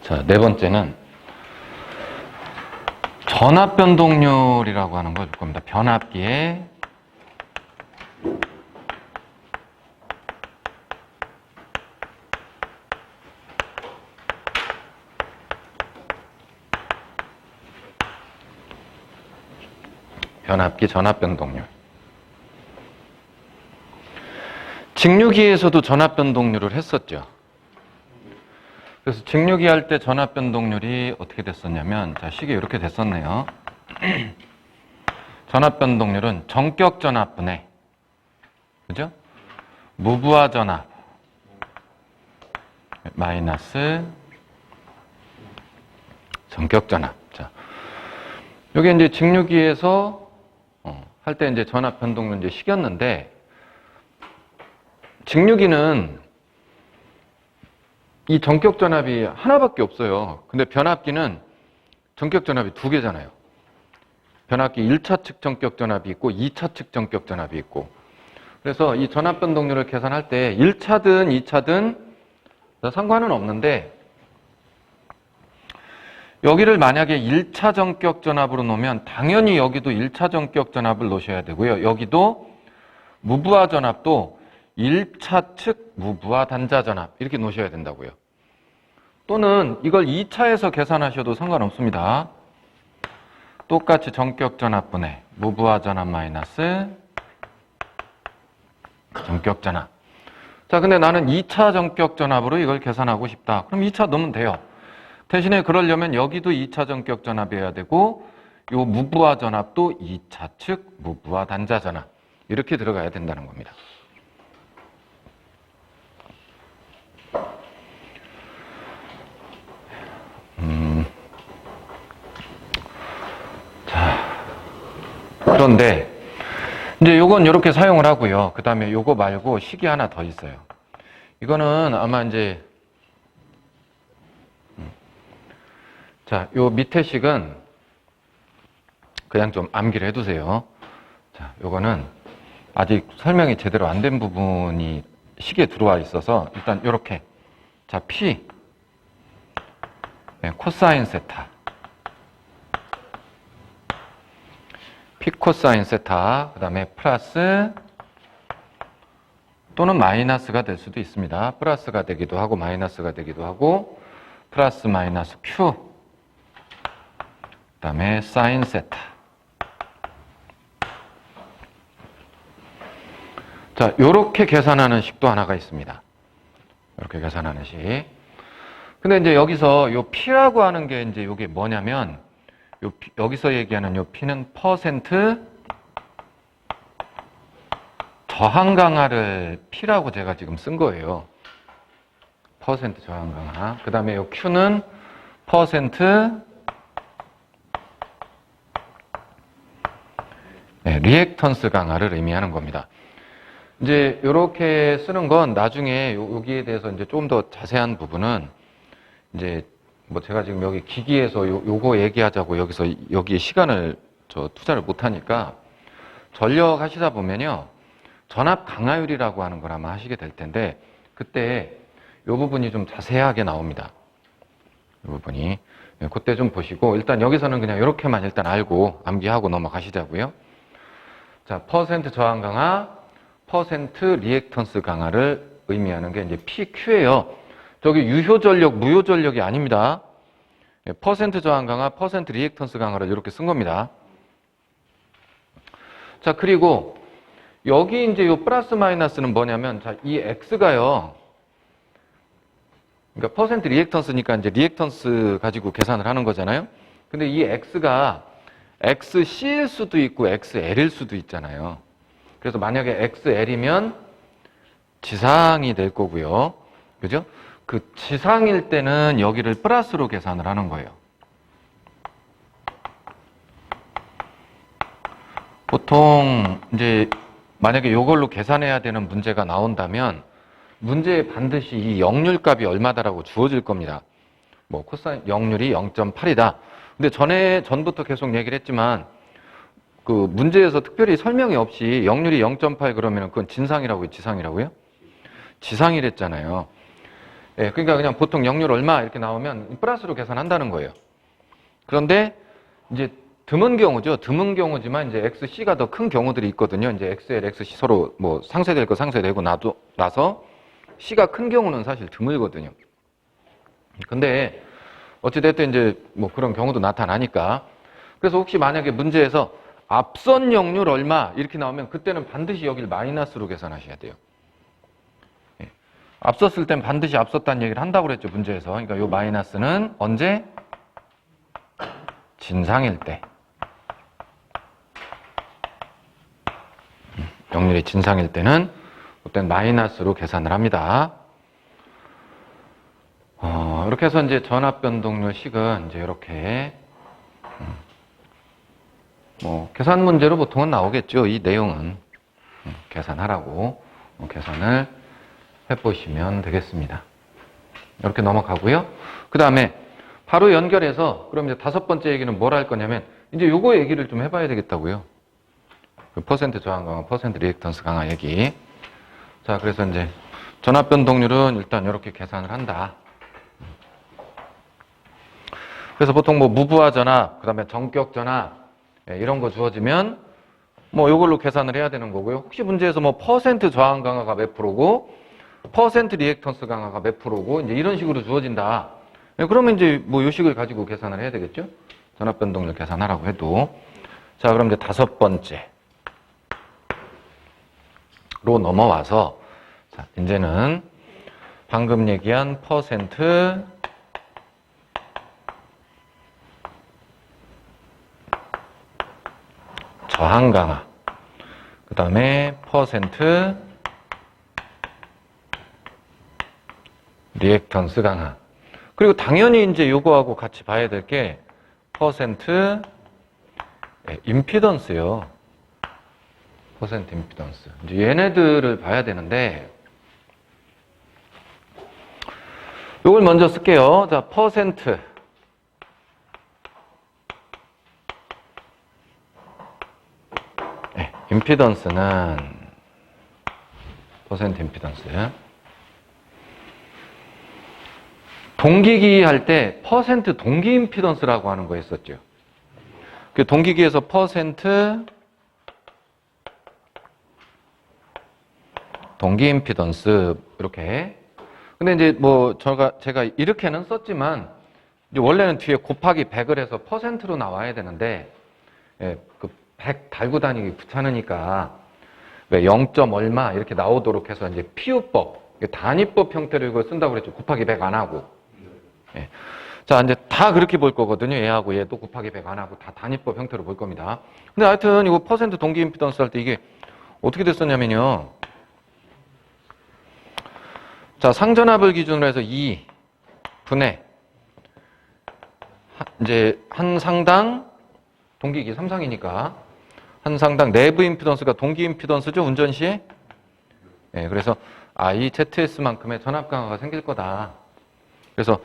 자, 네 번째는 전압 변동률이라고 하는 걸 줄 겁니다. 변압기의 전압 변동률. 직류기에서도 전압 변동률을 했었죠. 그래서 직류기 할 때 전압 변동률이 어떻게 됐었냐면, 자, 식이 이렇게 됐었네요. 전압 변동률은 전격 전압분의, 그죠? 무부하 전압 마이너스 전격 전압. 자, 여기 이제 직류기에서 할 때 이제 전압 변동률 이제 식이었는데, 직류기는 이 전격 전압이 하나밖에 없어요. 근데 변압기는 전격 전압이 두 개잖아요. 변압기 1차 측 전격 전압이 있고 2차 측 전격 전압이 있고. 그래서 이 전압 변동률을 계산할 때 1차든 2차든 상관은 없는데, 여기를 만약에 1차 전격 전압으로 놓으면 당연히 여기도 1차 전격 전압을 놓으셔야 되고요. 여기도 무부하 전압도 1차 측 무부하 단자 전압 이렇게 놓으셔야 된다고요. 또는 이걸 2차에서 계산하셔도 상관없습니다. 똑같이 전격 전압분의 무부하 전압 마이너스 전격 전압. 자, 근데 나는 2차 전격 전압으로 이걸 계산하고 싶다. 그럼 2차 넣으면 돼요. 대신에 그러려면 여기도 2차 전격 전압이어야 되고, 요 무부하 전압도 2차 측 무부하 단자 전압 이렇게 들어가야 된다는 겁니다. 자, 그런데 이제 요건 이렇게 사용을 하고요. 그 다음에 요거 말고 식이 하나 더 있어요. 이거는 아마 이제 자, 요 밑에 식은 그냥 좀 암기를 해두세요. 자, 요거는 아직 설명이 제대로 안 된 부분이 식에 들어와 있어서 일단 요렇게, 자, P 네, 코사인 세타, P 코사인 세타, 그 다음에 플러스 또는 마이너스가 될 수도 있습니다. 플러스가 되기도 하고 마이너스가 되기도 하고, 플러스 마이너스 Q, 그 다음에 사인 세타. 자, 요렇게 계산하는 식도 하나가 있습니다. 이렇게 계산하는 식. 근데 이제 여기서 요 P라고 하는 게 이제 요게 뭐냐면, 여기서 얘기하는 요 P는 퍼센트 저항 강화를 P라고 제가 지금 쓴 거예요. 퍼센트 저항 강화. 그 다음에 요 Q는 퍼센트 리액턴스 강화를 의미하는 겁니다. 이제 이렇게 쓰는 건 나중에 여기에 대해서 이제 좀 더 자세한 부분은 이제 뭐 제가 지금 여기 기기에서 요거 얘기하자고 여기에 시간을 투자를 못 하니까, 전력 하시다 보면요, 전압 강화율이라고 하는 걸 아마 하시게 될 텐데, 그때 요 부분이 좀 자세하게 나옵니다. 이 부분이. 그때 좀 보시고, 일단 여기서는 그냥 이렇게만 일단 알고 암기하고 넘어가시자고요. 자, 퍼센트 저항 강화, 퍼센트 리액턴스 강화를 의미하는 게 이제 PQ예요. 저기 유효 전력, 무효 전력이 아닙니다. 퍼센트 저항 강화, 퍼센트 리액턴스 강화를 이렇게 쓴 겁니다. 자, 그리고 여기 이제 요 플러스 마이너스는 뭐냐면, 자, 이 X가요. 그러니까 퍼센트 리액턴스니까 이제 리액턴스 가지고 계산을 하는 거잖아요. 근데 이 X가 XC일 수도 있고 XL일 수도 있잖아요. 그래서 만약에 XL이면 지상이 될 거고요. 그죠? 그 지상일 때는 여기를 플러스로 계산을 하는 거예요. 보통 이제 만약에 이걸로 계산해야 되는 문제가 나온다면 문제에 반드시 이 역률 값이 얼마다라고 주어질 겁니다. 뭐 코사인 역률이 0.8이다. 근데 전부터 계속 얘기를 했지만 그 문제에서 특별히 설명이 없이 역률이 0.8 그러면 그건 진상이라고요, 지상이라고요? 지상이랬잖아요. 예, 그러니까 그냥 보통 역률 얼마 이렇게 나오면 플러스로 계산한다는 거예요. 그런데 이제 드문 경우죠. 드문 경우지만 이제 XC가 더 큰 경우들이 있거든요. 이제 XL, XC 서로 뭐 상쇄될 거 상쇄되고 나서 C가 큰 경우는 사실 드물거든요. 근데 어찌됐든 이제 뭐 그런 경우도 나타나니까. 그래서 혹시 만약에 문제에서 앞선 역률 얼마 이렇게 나오면 그때는 반드시 여기를 마이너스로 계산하셔야 돼요. 예. 앞섰을 땐 반드시 앞섰다는 얘기를 한다고 그랬죠. 문제에서. 그러니까 요 마이너스는 언제? 진상일 때. 역률이 진상일 때는 그때는 마이너스로 계산을 합니다. 이렇게 해서 이제 전압 변동률 식은 이제 이렇게 뭐 계산 문제로 보통은 나오겠죠. 이 내용은 계산하라고 계산을 해보시면 되겠습니다. 이렇게 넘어가고요. 그 다음에 바로 연결해서 그럼 이제 다섯 번째 얘기는 뭘 할 거냐면 이제 요거 얘기를 좀 해봐야 되겠다고요. 그 퍼센트 저항 강화, 퍼센트 리액턴스 강화 얘기. 자, 그래서 이제 전압 변동률은 일단 이렇게 계산을 한다. 그래서 보통 뭐 무부하 전압, 그 다음에 정격 전압 이런 거 주어지면 뭐 이걸로 계산을 해야 되는 거고요. 혹시 문제에서 뭐 퍼센트 저항 강화가 몇 프로고 퍼센트 리액턴스 강화가 몇 프로고 이제 이런 식으로 주어진다. 그러면 이제 뭐 요 식을 가지고 계산을 해야 되겠죠. 전압 변동률 계산하라고 해도. 자, 그럼 이제 다섯 번째로 넘어와서 자, 이제는 방금 얘기한 퍼센트 저항 강화, 그 다음에 퍼센트 리액턴스 강화. 그리고 당연히 이제 요거하고 같이 봐야 될 게 퍼센트 임피던스요. 퍼센트 임피던스. 이제 얘네들을 봐야 되는데 요걸 먼저 쓸게요. 자, 퍼센트 임피던스는 퍼센트 임피던스. 동기기 할 때 퍼센트 동기 임피던스라고 하는 거 했었죠. 그 동기기에서 퍼센트 동기 임피던스 이렇게. 근데 이제 뭐 제가 이렇게는 썼지만 이제 원래는 뒤에 곱하기 100을 해서 퍼센트로 나와야 되는데 그 100 달고 다니기 귀찮으니까 왜 0. 얼마 이렇게 나오도록 해서 이제 피우법, 단위법 형태로 이걸 쓴다고 그랬죠. 곱하기 100 안 하고. 예. 자, 이제 다 그렇게 볼 거거든요. 얘하고 얘도 곱하기 100 안 하고 다 단위법 형태로 볼 겁니다. 근데 하여튼 이거 퍼센트 동기 임피던스 할 때 이게 어떻게 됐었냐면요. 자, 상전압을 기준으로 해서 2분의 이제 한 상당 동기기 3상이니까 한 상당 내부 임피던스가 동기 임피던스죠. 운전 시에. 예, 그래서 I, ZS만큼의 전압 강화가 생길 거다. 그래서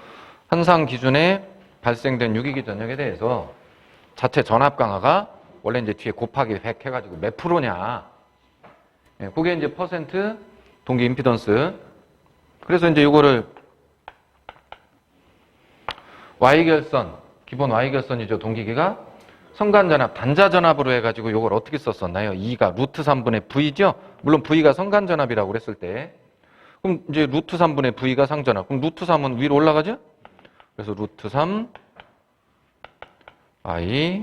한상 기준에 발생된 유기기 전력에 대해서 자체 전압 강화가 원래 이제 뒤에 곱하기 100 해가지고 몇 프로냐. 예, 그게 이제 퍼센트 동기 임피던스. 그래서 이제 이거를 Y결선, 기본 Y결선이죠. 동기기가 성간전압, 단자전압으로 해가지고 이걸 어떻게 썼었나요? 2가 루트 3분의 V죠? 물론 V가 성간전압이라고 그랬을 때. 그럼 이제 루트 3분의 V가 상전압. 그럼 루트 3은 위로 올라가죠? 그래서 루트 3 I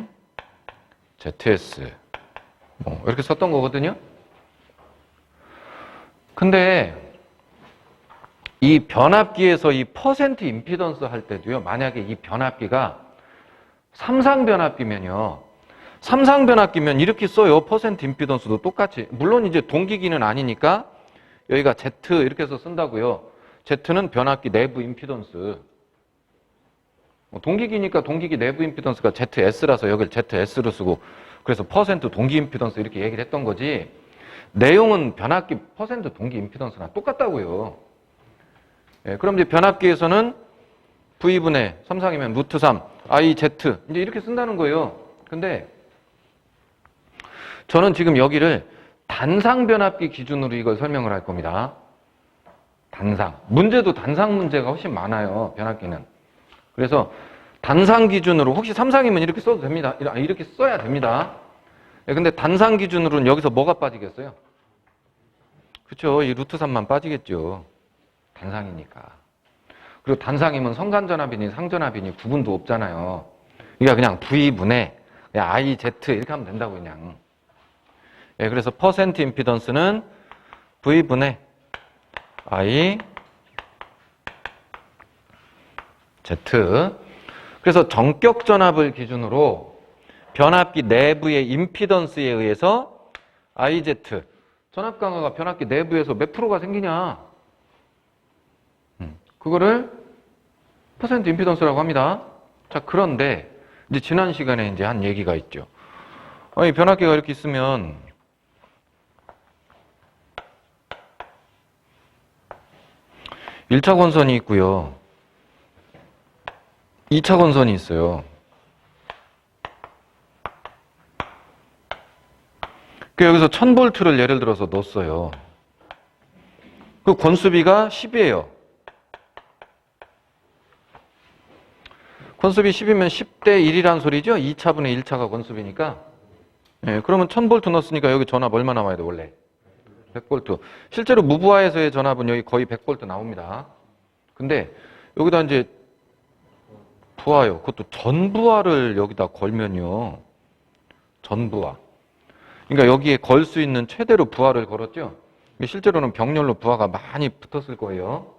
ZS 뭐 이렇게 썼던 거거든요. 근데 이 변압기에서 이 퍼센트 임피던스 할 때도요. 만약에 이 변압기가 삼상 변압기면요. 삼상 변압기면 이렇게 써요. 퍼센트 임피던스도 똑같이. 물론 이제 동기기는 아니니까 여기가 Z 이렇게 해서 쓴다고요. Z는 변압기 내부 임피던스. 동기기니까 동기기 내부 임피던스가 ZS라서 여기를 ZS로 쓰고 그래서 퍼센트 동기 임피던스 이렇게 얘기를 했던 거지. 내용은 변압기 퍼센트 동기 임피던스랑 똑같다고요. 예, 그럼 이제 변압기에서는 V분의 3상이면 루트 3 IZ 이제 이렇게 쓴다는 거예요. 근데 저는 지금 여기를 단상 변압기 기준으로 이걸 설명을 할 겁니다. 단상. 문제도 단상 문제가 훨씬 많아요. 변압기는. 그래서 단상 기준으로 혹시 삼상이면 이렇게 써도 됩니다. 이렇게 써야 됩니다. 근데 단상 기준으로는 여기서 뭐가 빠지겠어요? 그렇죠. 이 루트 3만 빠지겠죠. 단상이니까. 그리고 단상이면 성간전압이니 상전압이니 구분도 없잖아요. 그러니까 그냥 V분의 그냥 IZ 이렇게 하면 된다고 그냥. 그래서 퍼센트 임피던스는 V분의 I Z. 그래서 전격 전압을 기준으로 변압기 내부의 임피던스에 의해서 IZ 전압 강화가 변압기 내부에서 몇 프로가 생기냐? 그거를 퍼센트 임피던스라고 합니다. 자, 그런데 이제 지난 시간에 이제 한 얘기가 있죠. 아니, 변압기가 이렇게 있으면 일 차 권선이 있고요. 2차 권선이 있어요. 여기서 1000V를 예를 들어서 넣었어요. 그 권수비가 10이에요. 권수비 10이면 10대 1이란 소리죠? 2차분의 1차가 권수비니까. 그러면 1000V 넣었으니까 여기 전압 얼마 나와야 돼, 원래? 100V. 실제로 무부하에서의 전압은 여기 거의 100V 나옵니다. 근데 여기다 이제 부하요. 그것도 전부하를 여기다 걸면요. 전부하. 그러니까 여기에 걸 수 있는 최대로 부하를 걸었죠. 실제로는 병렬로 부하가 많이 붙었을 거예요.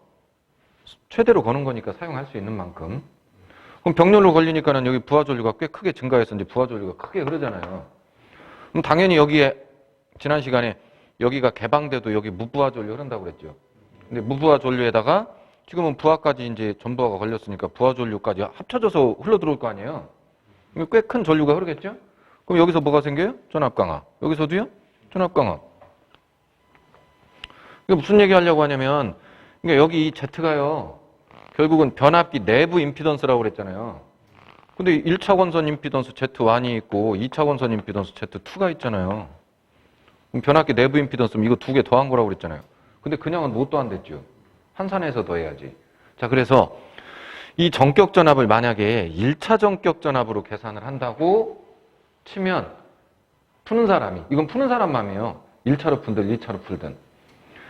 최대로 거는 거니까 사용할 수 있는 만큼. 그럼 병렬로 걸리니까는 여기 부하 전류가 꽤 크게 증가해서 이제 부하 전류가 크게 흐르잖아요. 그럼 당연히 여기에 지난 시간에 여기가 개방돼도 여기 무부하 전류 흐른다고 그랬죠. 근데 무부하 전류에다가 지금은 부하까지 이제 전부하가 걸렸으니까 부하 전류까지 합쳐져서 흘러 들어올 거 아니에요. 꽤 큰 전류가 흐르겠죠? 그럼 여기서 뭐가 생겨요? 전압 강화. 여기서도요? 전압 강화. 이게 무슨 얘기 하려고 하냐면, 그러니까 여기 이 Z가요, 결국은 변압기 내부 임피던스라고 그랬잖아요. 근데 1차 권선 임피던스 Z1이 있고 2차 권선 임피던스 Z2가 있잖아요. 그럼 변압기 내부 임피던스면 이거 두 개 더한 거라고 그랬잖아요. 근데 그냥은 못 더한댔죠. 한산해서 더해야지. 자, 그래서 이 전격 전압을 만약에 1차 전격 전압으로 계산을 한다고 치면 푸는 사람이, 이건 푸는 사람 맘이에요. 1차로 풀든 2차로 풀든.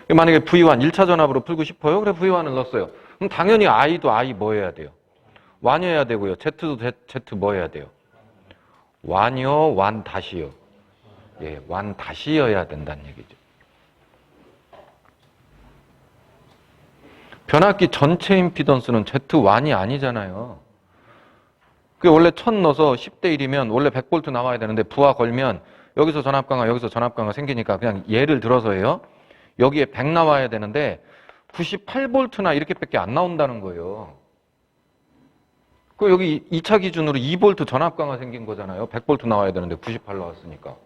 만약에 V1 1차 전압으로 풀고 싶어요. 그래 V1을 넣었어요. 그럼 당연히 I도 I 뭐 해야 돼요? 완여해야 되고요. Z도 Z 뭐 해야 돼요? 완여, 완 다시요. 예, 완 다시여야 된다는 얘기죠. 변압기 전체 임피던스는 Z1이 아니잖아요. 그게 원래 1000 넣어서 10대 1이면 원래 100V 나와야 되는데 부하 걸면 여기서 전압 강화, 여기서 전압 강화 생기니까 그냥 예를 들어서요. 여기에 100 나와야 되는데 98V나 이렇게밖에 안 나온다는 거예요. 그 여기 2차 기준으로 2V 전압 강화 생긴 거잖아요. 100V 나와야 되는데 98 나왔으니까.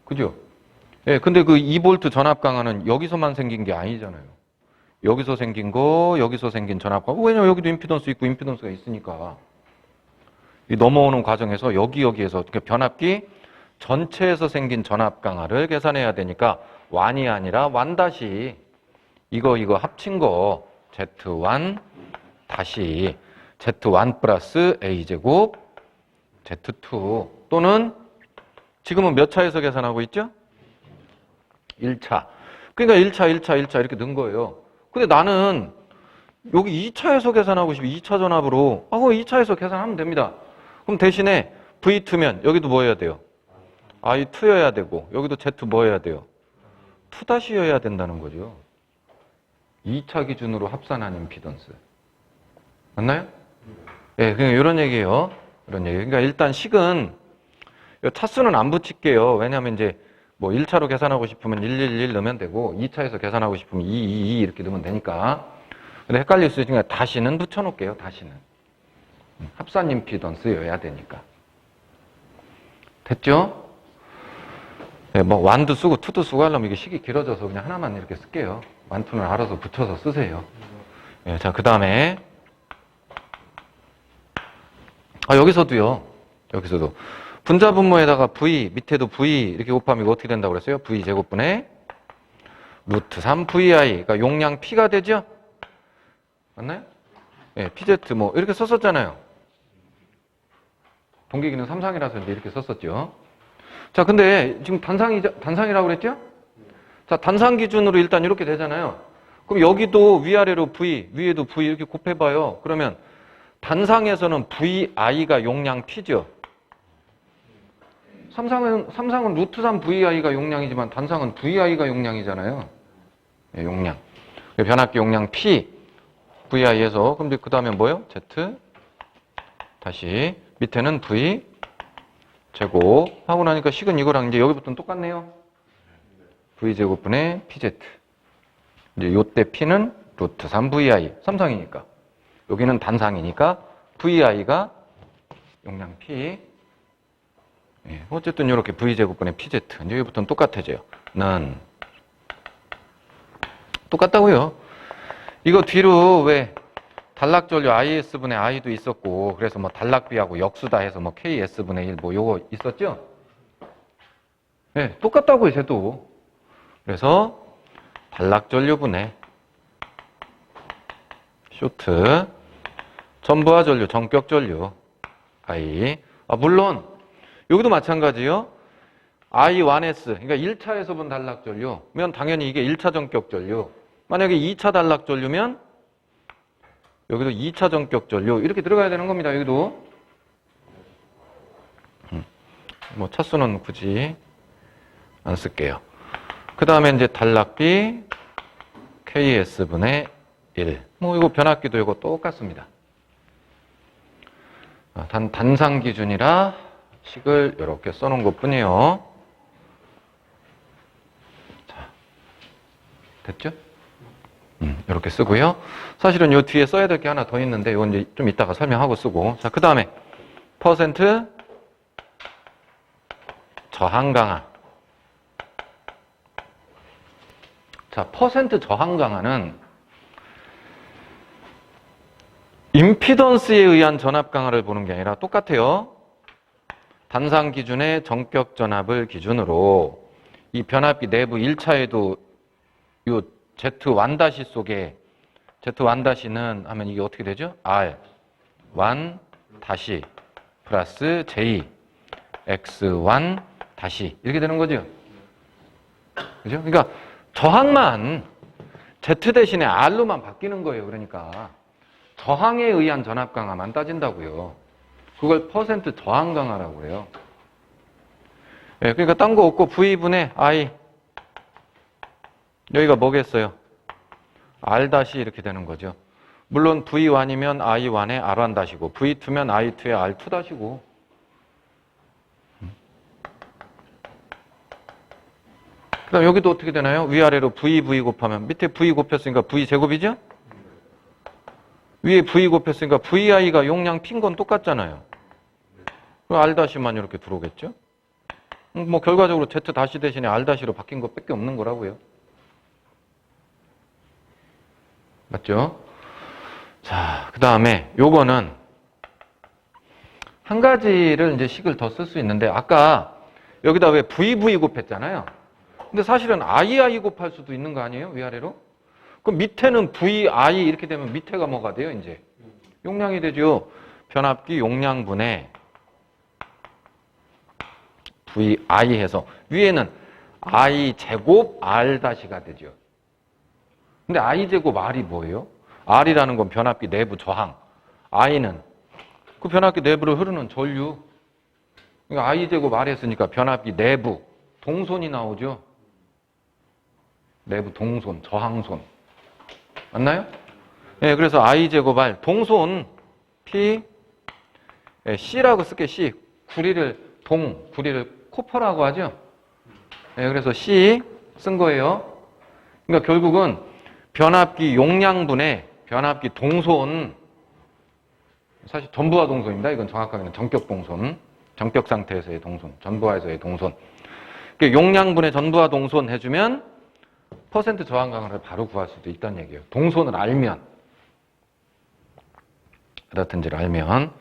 그죠? 예, 근데 그 2V 전압 강화는 여기서만 생긴 게 아니잖아요. 여기서 생긴 거, 여기서 생긴 전압 강화. 왜냐면 여기도 임피던스 있고 임피던스가 있으니까. 이 넘어오는 과정에서 여기에서 그러니까 변압기 전체에서 생긴 전압 강화를 계산해야 되니까 완이 아니라 완 다시 이거 합친 거 Z1 다시 Z1 플러스 A제곱 Z2 또는 지금은 몇 차에서 계산하고 있죠? 1차. 그러니까 1차 이렇게 넣은 거예요. 근데 나는 여기 2차에서 계산하고 싶으면 2차 전압으로 그럼 2차에서 계산하면 됩니다. 그럼 대신에 V2면 여기도 뭐 해야 돼요? I2여야 되고 여기도 Z 뭐 해야 돼요? 2-여야 된다는 거죠. 2차 기준으로 합산한 임피던스. 맞나요? 예, 그냥 이런 얘기예요. 이런 얘기. 그러니까 일단 식은 차수는 안 붙일게요. 왜냐하면 이제 뭐 1차로 계산하고 싶으면 111 넣으면 되고 2차에서 계산하고 싶으면 222 이렇게 넣으면 되니까. 근데 헷갈릴 수 있으니까 다시는 붙여놓을게요. 다시는. 합산 임피던스여야 되니까. 됐죠? 네, 뭐 완도 쓰고 투도 쓰고 하려면 이게 식이 길어져서 그냥 하나만 이렇게 쓸게요. 완투는 알아서 붙여서 쓰세요. 네, 자, 그 다음에 여기서도요. 여기서도 분자 분모에다가 V 밑에도 V 이렇게 곱하면 이거 어떻게 된다고 그랬어요? V 제곱분의 루트 3 VI. 그러니까 용량 P가 되죠? 맞나요? 예, PZ 뭐 이렇게 썼었잖아요. 동기기능 3상이라서 이제 이렇게 썼었죠. 자, 근데 지금 단상이라고 그랬죠? 자, 단상 기준으로 일단 이렇게 되잖아요. 그럼 여기도 위아래로 V, 위에도 V 이렇게 곱해봐요. 그러면 단상에서는 VI가 용량 P죠. 삼상은 루트 3 VI가 용량이지만 단상은 VI가 용량이잖아요. 예, 용량. 변압기 용량 P, VI에서 그럼 그 다음에 뭐예요? Z 다시 밑에는 V 제곱 하고 나니까 식은 이거랑 이제 여기부터는 똑같네요. V제곱분의 PZ. 이제 요때 P는 루트 3 VI. 삼상이니까. 여기는 단상이니까 VI가 용량 P. 예, 어쨌든 이렇게 V제곱분의 PZ. 이제 여기부터는 똑같아져요. 는 똑같다고요. 이거 뒤로 왜 단락전류 IS분의 I도 있었고 그래서 뭐 단락비하고 역수다 해서 뭐 KS분의 1 뭐 요거 있었죠? 네, 똑같다고요, 쟤도. 그래서 단락전류분의 쇼트 전부하 전류, 전격전류 I. 물론 여기도 마찬가지요. I1S, 그러니까 1차에서 본 단락전류면 당연히 이게 1차 전격전류. 만약에 2차 단락전류면 여기도 2차 전격전류 이렇게 들어가야 되는 겁니다. 여기도. 뭐 차수는 굳이 안 쓸게요. 그 다음에 이제 단락비 KS분의 1. 뭐 이거 변압기도 이거 똑같습니다. 단상 기준이라 식을 이렇게 써놓은 것 뿐이에요. 자, 됐죠? 이렇게 쓰고요. 사실은 요 뒤에 써야 될 게 하나 더 있는데 이건 이제 좀 이따가 설명하고 쓰고. 자, 그 다음에 퍼센트 저항 강화. 자, 퍼센트 저항 강화는 임피던스에 의한 전압 강화를 보는 게 아니라 똑같아요. 단상 기준의 전격 전압을 기준으로 이 변압기 내부 1차에도 요 Z1- 속에 Z1- 하면 이게 어떻게 되죠? R1- 플러스 J X1- 이렇게 되는 거죠. 그죠? 그러니까 저항만 Z 대신에 R로만 바뀌는 거예요. 그러니까 저항에 의한 전압 강화만 따진다고요. 그걸 퍼센트 저항 강화라고 그래요. 예, 그러니까 딴 거 없고 V분의 I. 여기가 뭐겠어요? R- 이렇게 되는 거죠. 물론 V1이면 I1에 R1-이고 V2면 I2에 R2-이고. 그 다음 여기도 어떻게 되나요? 위아래로 V 곱하면 밑에 V 곱했으니까 V 제곱이죠? 위에 V 곱했으니까 VI가 용량 P인 건 똑같잖아요. R-만 이렇게 들어오겠죠? 뭐 결과적으로 Z- 대신에 R-로 바뀐 것밖에 없는 거라고요. 맞죠? 자, 그 다음에 요거는 한 가지를 이제 식을 더 쓸 수 있는데 아까 여기다 왜 VV 곱했잖아요. 근데 사실은 II 곱할 수도 있는 거 아니에요? 위아래로? 그럼 밑에는 VI 이렇게 되면 밑에가 뭐가 돼요? 이제 용량이 되죠. 변압기 용량분의 VI 해서 위에는 I 제곱 R-가 되죠. 근데 I 제곱 R이 뭐예요? R이라는 건 변압기 내부 저항. I는 그 변압기 내부로 흐르는 전류. 그러니까 I 제곱 R 했으니까 변압기 내부 동손이 나오죠. 내부 동손, 저항손. 맞나요? 네, 그래서 I 제곱 R 동손 P C라고 쓸게 C. 구리를 코퍼라고 하죠. 네, 그래서 C 쓴 거예요. 그러니까 결국은 변압기 용량분의 변압기 동손, 사실 전부하 동손입니다. 이건 정확하게는 전격 동손, 전격 상태에서의 동손, 전부하에서의 동손. 용량분의 전부하 동손 해주면 퍼센트 저항 강화를 바로 구할 수도 있다는 얘기예요. 동손을 알면, 어떻든지를 알면.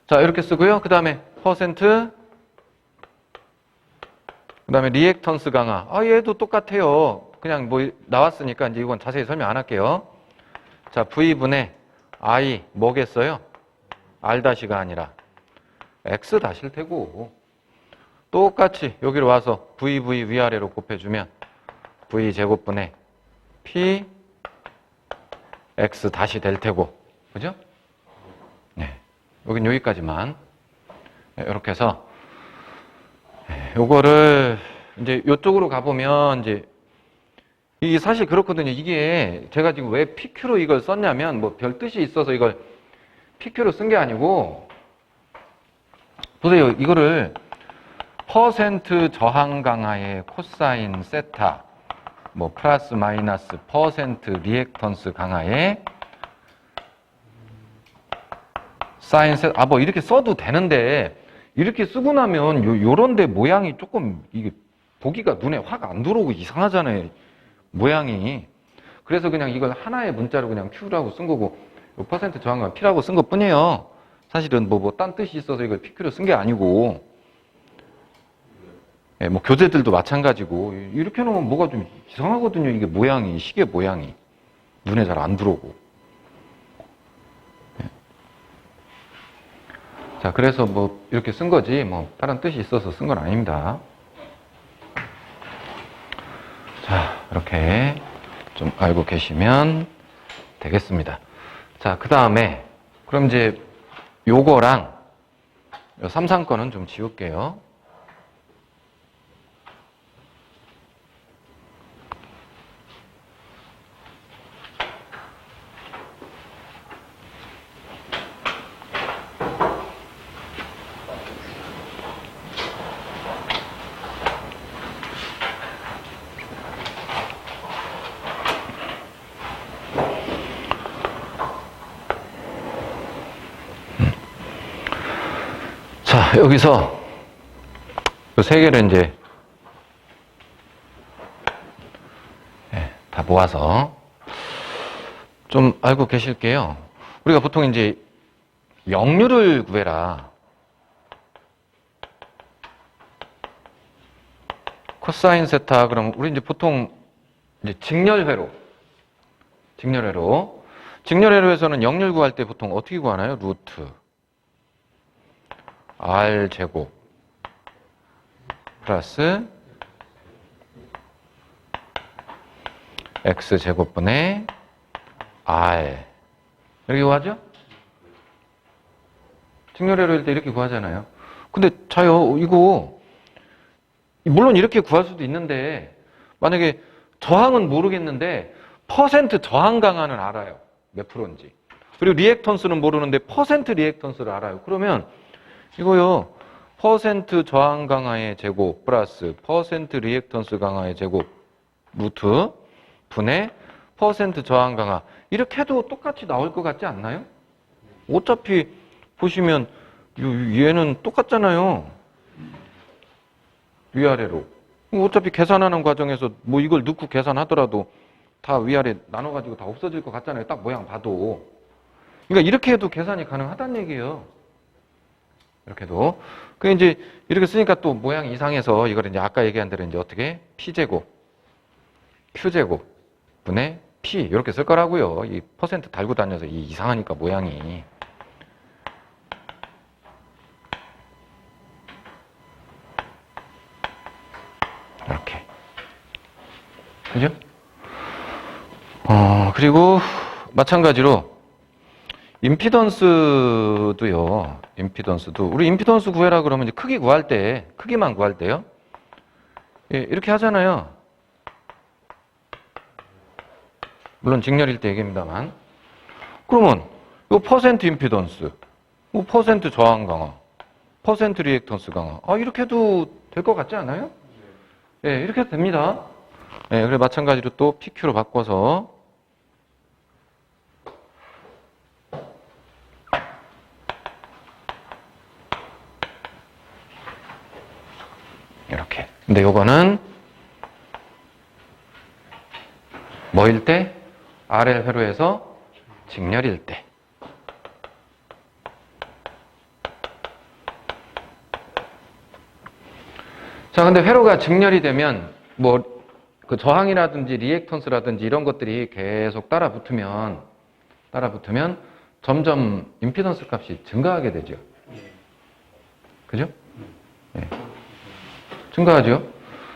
자, 이렇게 쓰고요. 그 다음에 퍼센트, 그 다음에 리액턴스 강화. 얘도 똑같아요. 그냥 뭐 나왔으니까 이제 이건 자세히 설명 안 할게요. 자, V분의 I 뭐겠어요? R-가 아니라 X-일 테고 똑같이 여기로 와서 VV 위아래로 곱해주면 V 제곱분의 P X 될 테고 그죠? 네, 여긴 여기까지만 이렇게 해서 요거를 이제 요쪽으로 가보면 이제 이게 사실 그렇거든요. 이게 제가 지금 왜 PQ로 이걸 썼냐면 뭐 별 뜻이 있어서 이걸 PQ로 쓴 게 아니고 보세요. 이거를 퍼센트 저항 강화의 코사인 세타 뭐 플러스 마이너스 퍼센트 리액턴스 강화의 사인 세타 뭐 이렇게 써도 되는데 이렇게 쓰고 나면 요런데 모양이 조금 이게 보기가 눈에 확 안 들어오고 이상하잖아요. 모양이. 그래서 그냥 이걸 하나의 문자로 그냥 Q라고 쓴 거고 퍼센트 저항과 P라고 쓴 것 뿐이에요. 사실은 뭐 딴 뜻이 있어서 이걸 PQ로 쓴 게 아니고 예, 뭐 교재들도 마찬가지고 이렇게 놓으면 뭐가 좀 이상하거든요. 이게 모양이 시계 모양이 눈에 잘 안 들어오고 예. 자 그래서 뭐 이렇게 쓴 거지 뭐 다른 뜻이 있어서 쓴 건 아닙니다. 자 이렇게 좀 알고 계시면 되겠습니다. 자 그 다음에 그럼 이제 요거랑 요 3, 4건은 좀 지울게요. 자, 여기서 이 세 개를 이제 다 모아서 좀 알고 계실게요. 우리가 보통 이제 역률을 구해라. 코사인 세타 그럼 우리 이제 보통 이제 직렬회로에서는 역률 구할 때 보통 어떻게 구하나요? 루트 R 제곱 플러스 X 제곱분의 R 이렇게 구하죠? 직렬회로일 때 이렇게 구하잖아요. 근데 자요 이거 물론 이렇게 구할 수도 있는데 만약에 저항은 모르겠는데 퍼센트 저항 강화는 알아요. 몇 프로인지. 그리고 리액턴스는 모르는데 퍼센트 리액턴스를 알아요. 그러면 이거요. 퍼센트 저항 강화의 제곱 플러스 퍼센트 리액턴스 강화의 제곱 루트 분의 퍼센트 저항 강화 이렇게 해도 똑같이 나올 것 같지 않나요? 어차피 보시면 얘는 똑같잖아요. 위아래로. 어차피 계산하는 과정에서 뭐 이걸 넣고 계산하더라도 다 위아래 나눠가지고 다 없어질 것 같잖아요. 딱 모양 봐도. 그러니까 이렇게 해도 계산이 가능하다는 얘기예요. 이렇게 해도. 그 이제 이렇게 쓰니까 또 모양이 이상해서 이걸 이제 아까 얘기한 대로 이제 어떻게 P제곱, Q제곱 분의 P 이렇게 쓸 거라고요. 이 퍼센트 달고 다녀서 이 이상하니까 모양이. 이렇게. 그죠? 그리고 마찬가지로 임피던스도요. 임피던스도 우리 임피던스 구해라 그러면 이제 크기만 구할 때요. 예, 이렇게 하잖아요. 물론 직렬일 때 얘기입니다만. 그러면 이 퍼센트 임피던스, 이 퍼센트 저항 강화, 퍼센트 리액턴스 강화. 이렇게 해도 될 것 같지 않아요? 예, 이렇게 해도 됩니다. 예, 그래 마찬가지로 또 PQ로 바꿔서 이렇게. 근데 요거는 뭐일 때? RL 회로에서 직렬일 때. 자, 근데 회로가 직렬이 되면 뭐 그 저항이라든지 리액턴스라든지 이런 것들이 계속 따라 붙으면 점점 임피던스 값이 증가하게 되죠. 그죠? 네. 증가하죠.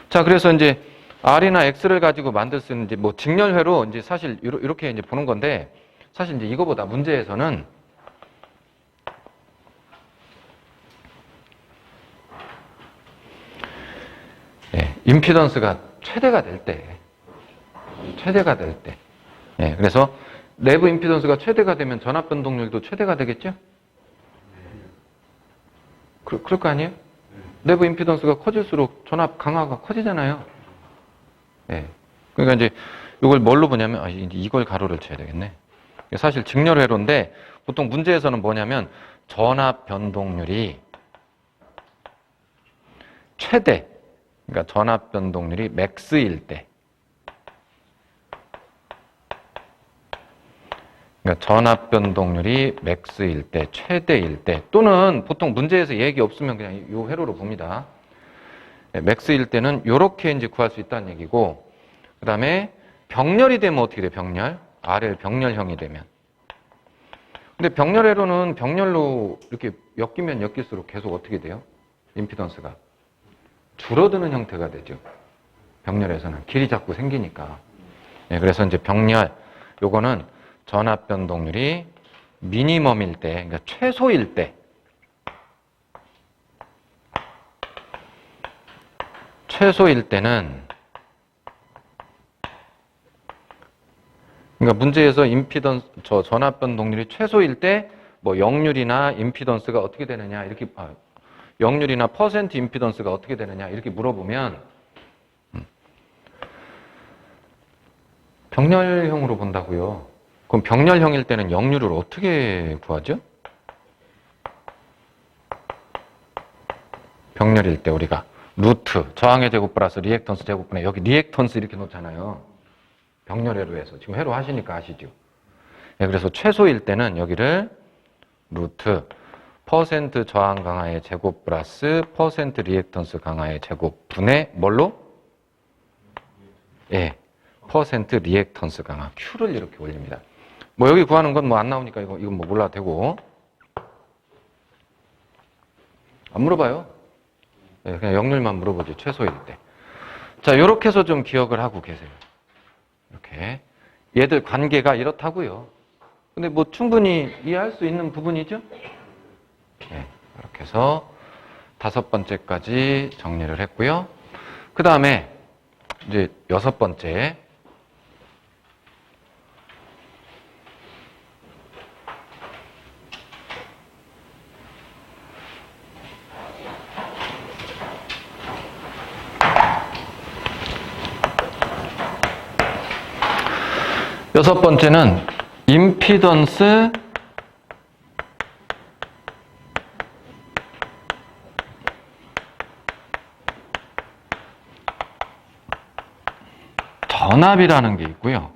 자, 그래서 이제 R이나 X를 가지고 만들 수 있는 이제 뭐 직렬회로 이제 사실 이렇게 이제 보는 건데, 사실 이제 이거보다 문제에서는 네, 임피던스가 최대가 될 때, 네, 그래서 내부 임피던스가 최대가 되면 전압 변동률도 최대가 되겠죠? 그럴 거 아니에요? 내부 임피던스가 커질수록 전압 강화가 커지잖아요. 네. 그러니까 이제 이걸 뭘로 보냐면, 이걸 가로를 쳐야 되겠네. 사실 직렬회로인데, 보통 문제에서는 뭐냐면, 전압 변동률이 최대, 그러니까 전압 변동률이 맥스일 때, 그러니까 전압 변동률이 맥스일 때, 최대일 때, 또는 보통 문제에서 얘기 없으면 그냥 이 회로로 봅니다. 맥스일 때는 이렇게 이제 구할 수 있다는 얘기고, 그 다음에 병렬이 되면 어떻게 돼? 병렬? RL 병렬형이 되면. 근데 병렬회로는 병렬로 이렇게 엮이면 엮일수록 계속 어떻게 돼요? 임피던스가 줄어드는 형태가 되죠. 병렬에서는 길이 자꾸 생기니까. 네, 그래서 이제 병렬, 요거는 전압 변동률이 미니멈일 때, 그러니까 최소일 때, 최소일 때는, 그러니까 문제에서 임피던스, 전압 변동률이 최소일 때, 뭐 역률이나 임피던스가 어떻게 되느냐, 이렇게, 역률이나 퍼센트 임피던스가 어떻게 되느냐, 이렇게 물어보면, 병렬형으로 본다고요. 그럼 병렬형일 때는 역률을 어떻게 구하죠? 병렬일 때 우리가 루트, 저항의 제곱 플러스 리액턴스 제곱분의 여기 리액턴스 이렇게 놓잖아요. 병렬회로 해서. 지금 회로 하시니까 아시죠? 네, 그래서 최소일 때는 여기를 루트 퍼센트 저항 강화의 제곱 플러스 퍼센트 리액턴스 강화의 제곱 분의 뭘로? 예, 퍼센트 리액턴스 강화 Q를 이렇게 올립니다. 뭐 여기 구하는 건 뭐 안 나오니까 이건 뭐 몰라도 되고. 안 물어봐요. 예, 그냥 역률만 물어보지, 최소일 때. 자, 요렇게 해서 좀 기억을 하고 계세요. 이렇게. 얘들 관계가 이렇다고요. 근데 뭐 충분히 이해할 수 있는 부분이죠? 네, 이렇게 해서 5번째까지 정리를 했고요. 그 다음에 이제 6번째. 여섯 번째는 임피던스 전압이라는 게 있고요.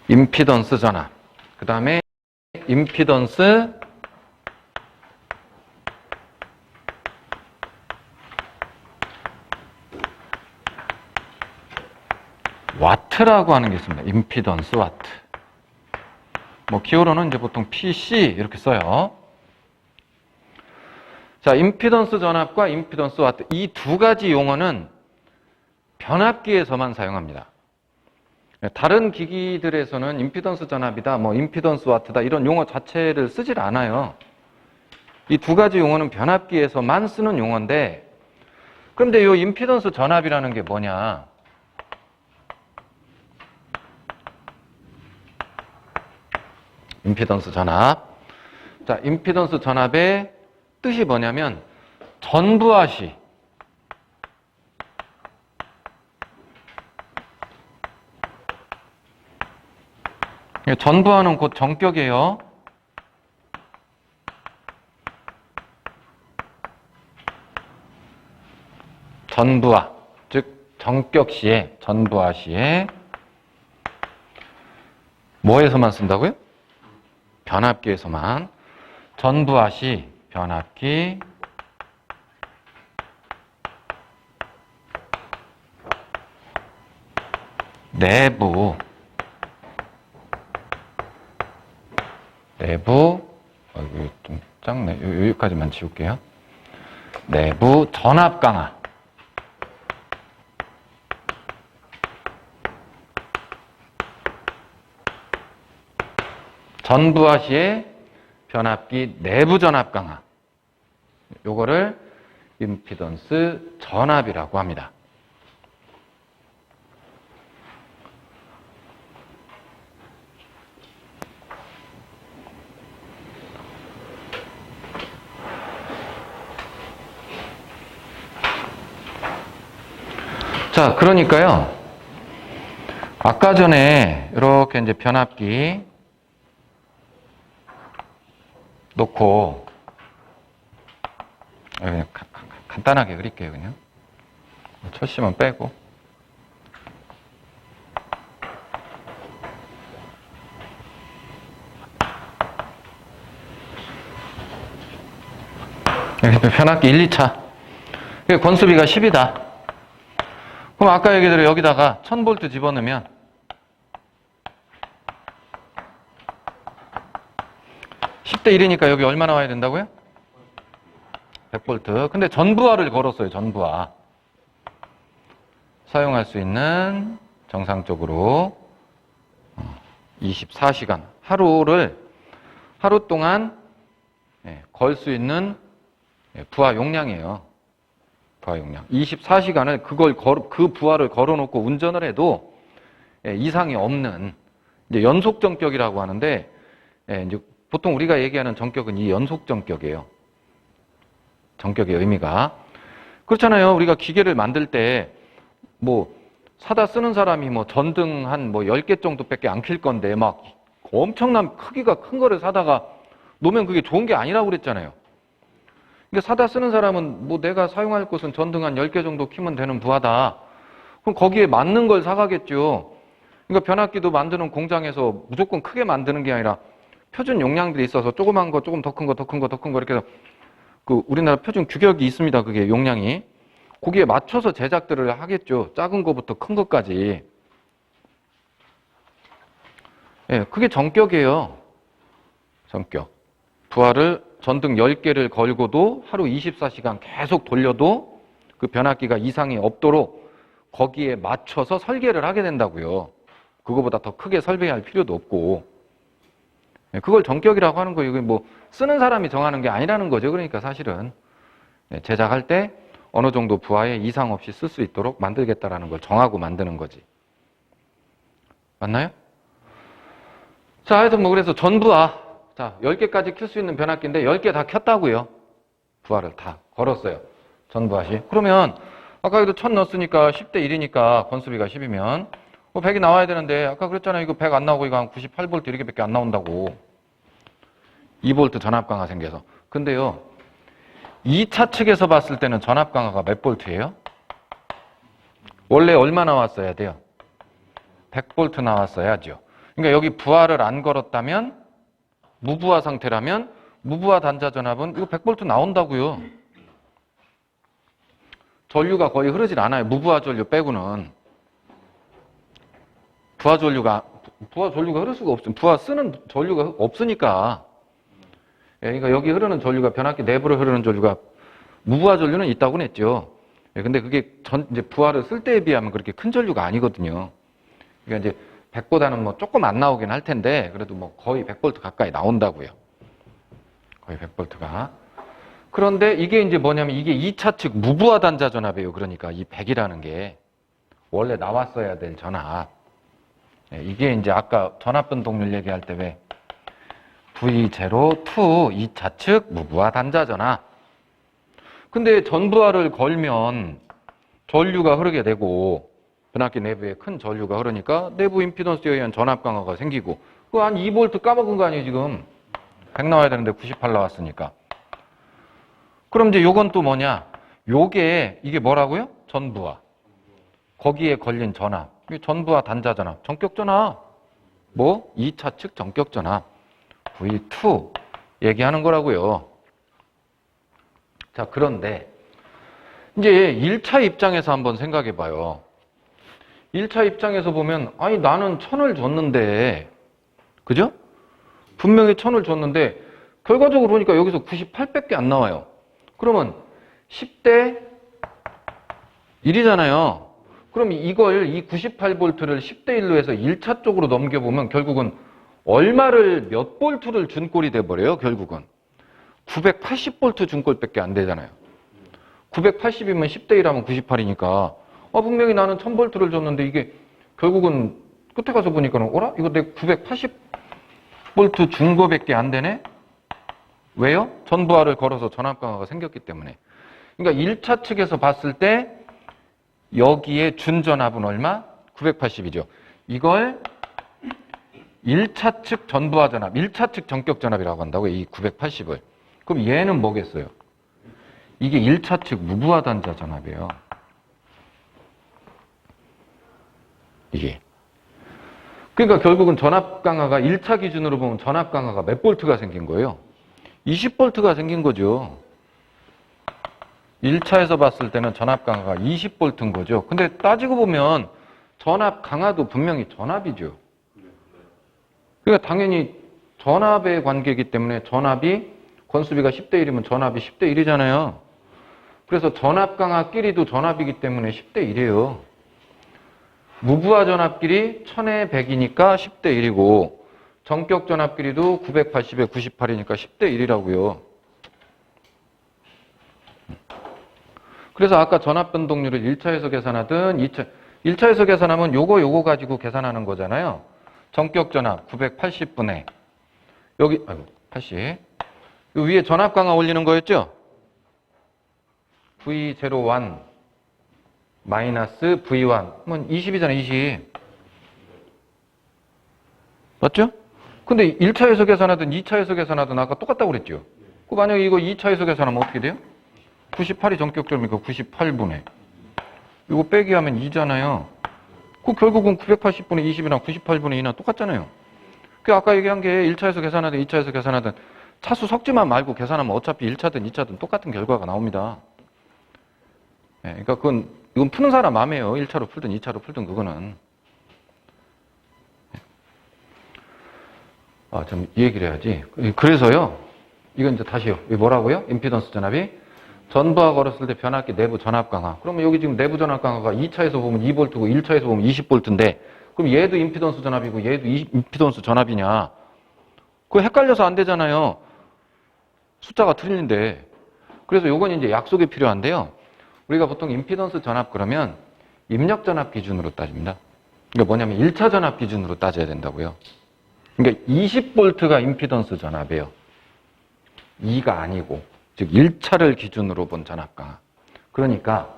임피던스 전압. 그 다음에 임피던스 와트라고 하는 게 있습니다. 임피던스 와트. 뭐 기호로는 이제 보통 PC 이렇게 써요. 자, 임피던스 전압과 임피던스 와트 이 두 가지 용어는 변압기에서만 사용합니다. 다른 기기들에서는 임피던스 전압이다, 뭐 임피던스 와트다 이런 용어 자체를 쓰질 않아요. 이 두 가지 용어는 변압기에서만 쓰는 용어인데, 그런데 이 임피던스 전압이라는 게 뭐냐? 임피던스 전압. 자, 임피던스 전압의 뜻이 뭐냐면 전부하시. 전부하는 곧 정격이에요. 전부하, 즉 정격시에, 전부하시에 뭐에서만 쓴다고요? 변압기에서만. 전부하시, 변압기, 내부 이거 좀 작네. 여기까지만 지울게요. 내부 전압 강화. 전부하 시의 변압기 내부 전압 강화. 요거를 임피던스 전압이라고 합니다. 자, 그러니까요. 아까 전에 이렇게 이제 변압기 놓고 그냥 간단하게 그릴게요. 그냥 철심은 빼고 변압기 1, 2차 권수비가 10이다. 그럼 아까 얘기대로 여기다가 1000V 집어넣으면 10대 1이니까 여기 얼마 나와야 된다고요? 100V. 근데 전부하를 걸었어요. 전부하. 사용할 수 있는 정상적으로 24시간. 하루 동안 걸 수 있는 부하 용량이에요. 부하 용량. 24시간을 그 부하를 걸어놓고 운전을 해도 이상이 없는 이제 연속 전격이라고 하는데 이제 보통 우리가 얘기하는 전격은 이 연속 전격이에요. 전격의 의미가. 그렇잖아요. 우리가 기계를 만들 때 뭐 사다 쓰는 사람이 뭐 전등 한 뭐 10개 정도밖에 안 킬 건데 막 엄청난 크기가 큰 거를 사다가 놓으면 그게 좋은 게 아니라고 그랬잖아요. 그러니까 사다 쓰는 사람은 뭐 내가 사용할 곳은 전등 한 10개 정도 키면 되는 부하다. 그럼 거기에 맞는 걸 사가겠죠. 그러니까 변압기도 만드는 공장에서 무조건 크게 만드는 게 아니라 표준 용량들이 있어서 조그만 거, 조금 더 큰 거, 더 큰 거, 더 큰 거 이렇게 해서 그 우리나라 표준 규격이 있습니다. 그게 용량이. 거기에 맞춰서 제작들을 하겠죠. 작은 거부터 큰 것까지. 예, 그게 전격이에요. 전격. 부하를 전등 10개를 걸고도 하루 24시간 계속 돌려도 그 변압기가 이상이 없도록 거기에 맞춰서 설계를 하게 된다고요. 그거보다 더 크게 설계할 필요도 없고. 그걸 전격이라고 하는 거예요. 이게 뭐 쓰는 사람이 정하는 게 아니라는 거죠. 그러니까 사실은 제작할 때 어느 정도 부하에 이상 없이 쓸 수 있도록 만들겠다라는 걸 정하고 만드는 거지. 맞나요? 자, 하여튼 뭐 그래서 전부하. 자, 10개까지 켤 수 있는 변압기인데 10개 다 켰다고요. 부하를 다 걸었어요. 전부하시. 그러면 아까 그래도 1000 넣었으니까 10대 1이니까 권수비가 10이면 100이 나와야 되는데 아까 그랬잖아요. 이거 100 안 나오고 이거 한 98V 이렇게밖에 안 나온다고. 2V 전압 강화 생겨서. 근데요. 2차 측에서 봤을 때는 전압 강화가 몇 볼트예요? 원래 얼마 나왔어야 돼요? 100V 나왔어야죠. 그러니까 여기 부하를 안 걸었다면 무부하 상태라면 무부하 단자 전압은 이거 100V 나온다고요. 전류가 거의 흐르질 않아요. 무부하 전류 빼고는. 부하 전류가 흐를 수가 없어요. 부하 쓰는 전류가 없으니까. 그러니까 여기 흐르는 전류가 변압기 내부로 흐르는 전류가 무부하 전류는 있다고는 했죠. 근데 그게 이제 부하를 쓸 때에 비하면 그렇게 큰 전류가 아니거든요. 그러니까 이제 100보다는 뭐 조금 안 나오긴 할 텐데 그래도 뭐 거의 100V 가까이 나온다고요. 거의 100V가. 그런데 이게 이제 뭐냐면 이게 2차 측 무부하 단자 전압이에요. 그러니까 이 100이라는 게 원래 나왔어야 될 전압. 이게 이제 아까 전압 변동률 얘기할 때 왜 V02 2차 측 무부하 단자 전압. 근데 전부하를 걸면 전류가 흐르게 되고 변압기 내부에 큰 전류가 흐르니까 내부 임피던스에 의한 전압 강화가 생기고 그거 한 2V 까먹은 거 아니에요 지금. 100 나와야 되는데 98 나왔으니까. 그럼 이제 요건 또 뭐냐. 이게 뭐라고요? 전부하. 거기에 걸린 전압. 이게 전부하 단자 전압. 전격 전압. 뭐? 2차 측 전격 전압. V2 얘기하는 거라고요. 자, 그런데 이제 1차 입장에서 한번 생각해 봐요. 1차 입장에서 보면 아니 나는 1000을 줬는데 그죠? 분명히 1000을 줬는데 결과적으로 보니까 여기서 98밖에 안 나와요. 그러면 10대 1이잖아요. 그럼 이걸 이 98V를 10대 1로 해서 1차 쪽으로 넘겨보면 결국은 얼마를 몇 볼트를 준 꼴이 돼버려요. 결국은 980V 준 꼴밖에 안 되잖아요. 980이면 10대 1하면 98이니까 분명히 나는 1000V를 줬는데 이게 결국은 끝에 가서 보니까는 어라? 이거 내 980V 준 거밖에 안 되네? 왜요? 전부하를 걸어서 전압 강화가 생겼기 때문에. 그러니까 1차 측에서 봤을 때 여기에 준 전압은 얼마? 980이죠. 이걸 1차 측 전부하 전압, 1차 측 전격 전압이라고 한다고요. 이 980을. 그럼 얘는 뭐겠어요? 이게 1차 측 무부하 단자 전압이에요. 이게. 그러니까 결국은 전압 강화가 1차 기준으로 보면 전압 강화가 몇 볼트가 생긴 거예요? 20V가 생긴 거죠. 1차에서 봤을 때는 전압 강화가 20V인 거죠. 근데 따지고 보면 전압 강화도 분명히 전압이죠. 그러니까 당연히 전압의 관계이기 때문에 전압이 건수비가 10대 1이면 전압이 10대 1이잖아요. 그래서 전압 강화끼리도 전압이기 때문에 10대 1이에요. 무부하 전압끼리 1000에 100이니까 10대 1이고 전격 전압끼리도 980에 98이니까 10대 1이라고요. 그래서 아까 전압 변동률을 1차에서 계산하든 1차에서 계산하면 요거 가지고 계산하는 거잖아요. 전격 전압 980분의 여기 80. 요 위에 전압 강화 올리는 거였죠? V01 마이너스 V1 그러면 20이잖아. 20. 맞죠? 근데 1차에서 계산하든 2차에서 계산하든 아까 똑같다고 그랬죠? 그 만약에 이거 2차에서 계산하면 어떻게 돼요? 98이 전격점이니까 98분의 이거 빼기 하면 2잖아요. 그 결국은 980분의 20이랑 98분의 2나 똑같잖아요. 그 아까 얘기한 게 1차에서 계산하든 2차에서 계산하든 차수 섞지만 말고 계산하면 어차피 1차든 2차든 똑같은 결과가 나옵니다. 네, 그러니까 이건 푸는 사람 맘이에요. 1차로 풀든 2차로 풀든 그거는. 좀 이 얘기를 해야지. 그래서요. 이건 이제 다시요. 이게 뭐라고요? 임피던스 전압이 전부하 걸었을 때 변압기 내부 전압 강화. 그러면 여기 지금 내부 전압 강화가 2차에서 보면 2V고 1차에서 보면 20V인데 그럼 얘도 임피던스 전압이고 얘도 임피던스 전압이냐? 그거 헷갈려서 안 되잖아요. 숫자가 틀린데. 그래서 요건 이제 약속이 필요한데요. 우리가 보통 임피던스 전압 그러면 입력 전압 기준으로 따집니다. 그러니까 뭐냐면 1차 전압 기준으로 따져야 된다고요. 그러니까 20V가 임피던스 전압이에요. 2가 아니고. 즉 1차를 기준으로 본 전압 강화. 그러니까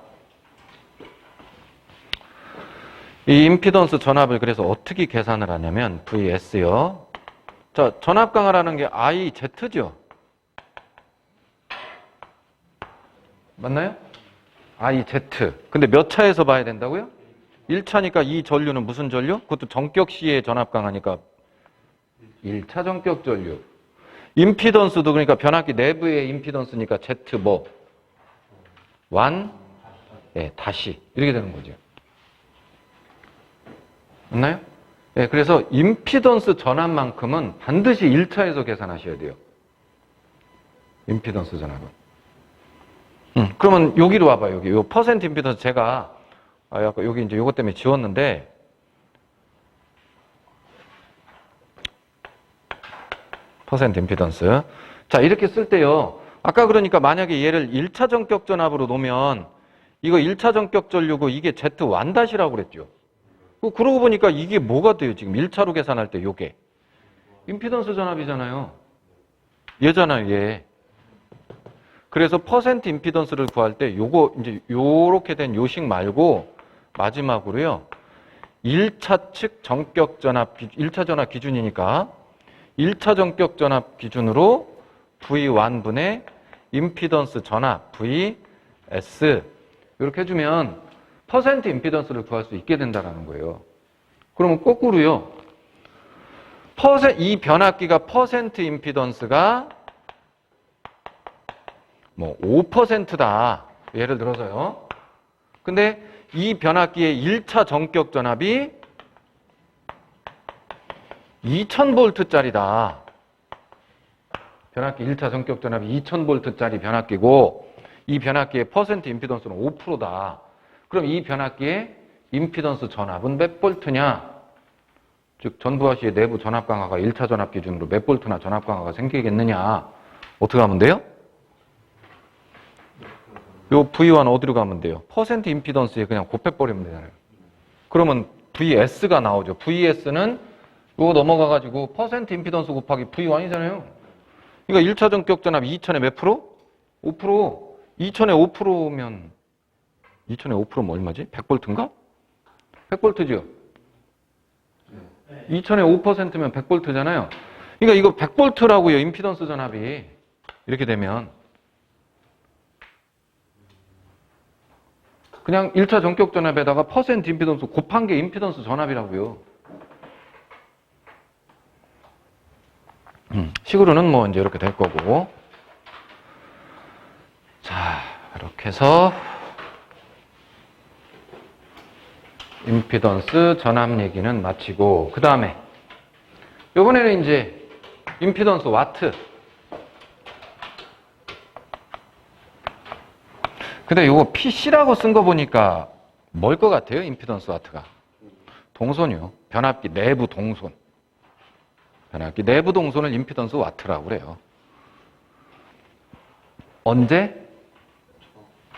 이 임피던스 전압을 그래서 어떻게 계산을 하냐면 VS요. 자, 전압 강화라는 게 IZ죠. 맞나요? IZ. 근데 몇 차에서 봐야 된다고요? 1차니까 이 전류는 무슨 전류? 그것도 전격 시의 전압 강화니까 1차 전격 전류. 임피던스도 그러니까 변압기 내부의 임피던스니까 Z 뭐? 완? 예, 다시. 이렇게 되는 거죠. 맞나요? 예, 그래서 임피던스 전압만큼은 반드시 1차에서 계산하셔야 돼요. 임피던스 전압은. 그러면 여기로 와봐요. 여기. 요 퍼센트 임피던스 제가, 약간 여기 이제 요것 때문에 지웠는데, 퍼센트 임피던스. 자, 이렇게 쓸 때요. 아까 그러니까 만약에 얘를 1차 전격 전압으로 놓으면 이거 1차 전격 전류고 이게 Z1-이라고 그랬죠. 그러고 보니까 이게 뭐가 돼요? 지금 1차로 계산할 때 요게. 임피던스 전압이잖아요. 얘잖아요, 얘. 그래서 퍼센트 임피던스를 구할 때 요거 이제 요렇게 된 요식 말고 마지막으로요. 1차 측 전격 전압 1차 전압 기준이니까 1차 전격 전압 기준으로 V1분의 임피던스 전압 VS 이렇게 해주면 퍼센트 임피던스를 구할 수 있게 된다는 거예요. 그러면 거꾸로요. 이 변압기가 퍼센트 임피던스가 뭐 5%다. 예를 들어서요. 근데 이 변압기의 1차 전격 전압이 2000V짜리다. 변압기 1차 전격 전압이 2000V짜리 변압기고 이 변압기의 퍼센트 임피던스는 5%다. 그럼 이 변압기의 임피던스 전압은 몇 볼트냐? 즉 전부하시의 내부 전압 강화가 1차 전압 기준으로 몇 볼트나 전압 강화가 생기겠느냐? 어떻게 하면 돼요? 요 V1 어디로 가면 돼요? 퍼센트 임피던스에 그냥 곱해버리면 되잖아요. 그러면 VS가 나오죠. VS는 요거 넘어가가지고 퍼센트 임피던스 곱하기 V1이잖아요. 그러니까 1차 전격 전압 2000에 몇 프로? 5%. 2000에 5%면 2000에 5%면 얼마지? 100볼트인가? 100볼트죠. 2000에 5%면 100볼트잖아요. 그러니까 이거 100볼트라고요. 임피던스 전압이. 이렇게 되면 그냥 1차 전격 전압에다가 퍼센트 임피던스 곱한 게 임피던스 전압이라고요. 식으로는 뭐 이제 이렇게 될 거고. 자, 이렇게 해서 임피던스 전압 얘기는 마치고, 그 다음에 이번에는 이제 임피던스 와트. 근데 이거 PC라고 쓴 거 보니까 뭘 것 같아요? 임피던스 와트가 동선이요. 변압기 내부 동선. 변압기 내부 동선을 임피던스 와트라고 그래요. 언제?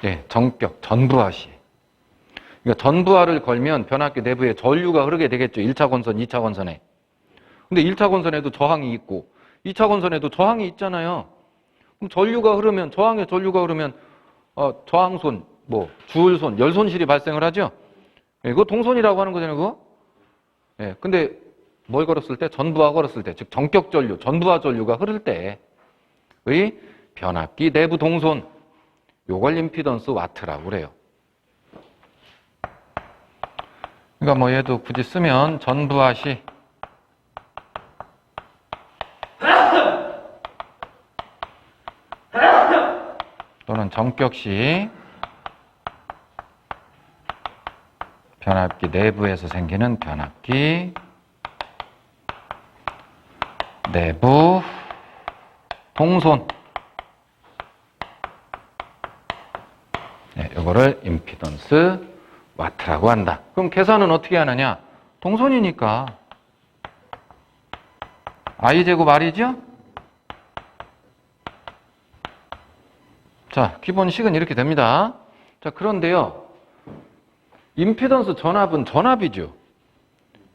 네, 전격, 전부하 시. 그러니까 전부하를 걸면 변압기 내부에 전류가 흐르게 되겠죠. 1차 건선, 2차 건선에. 근데 1차 건선에도 저항이 있고 2차 건선에도 저항이 있잖아요. 그럼 전류가 흐르면, 저항에 전류가 흐르면 저항손, 뭐 주울손, 열손실이 발생을 하죠. 예, 그거 동선이라고 하는 거잖아요, 그거. 예, 근데 뭘 걸었을 때? 전부하 걸었을 때, 즉 전격 전류, 전부하 전류가 흐를 때의 변압기 내부 동선, 요걸 임피던스 와트라고 그래요. 그러니까 뭐 얘도 굳이 쓰면 전부하 시 또는 전격 시 변압기 내부에서 생기는 변압기 내부 동선. 네, 이거를 임피던스 와트라고 한다. 그럼 계산은 어떻게 하느냐? 동선이니까 I제곱 R이죠? 자, 기본식은 이렇게 됩니다. 자, 그런데요. 임피던스 전압은 전압이죠.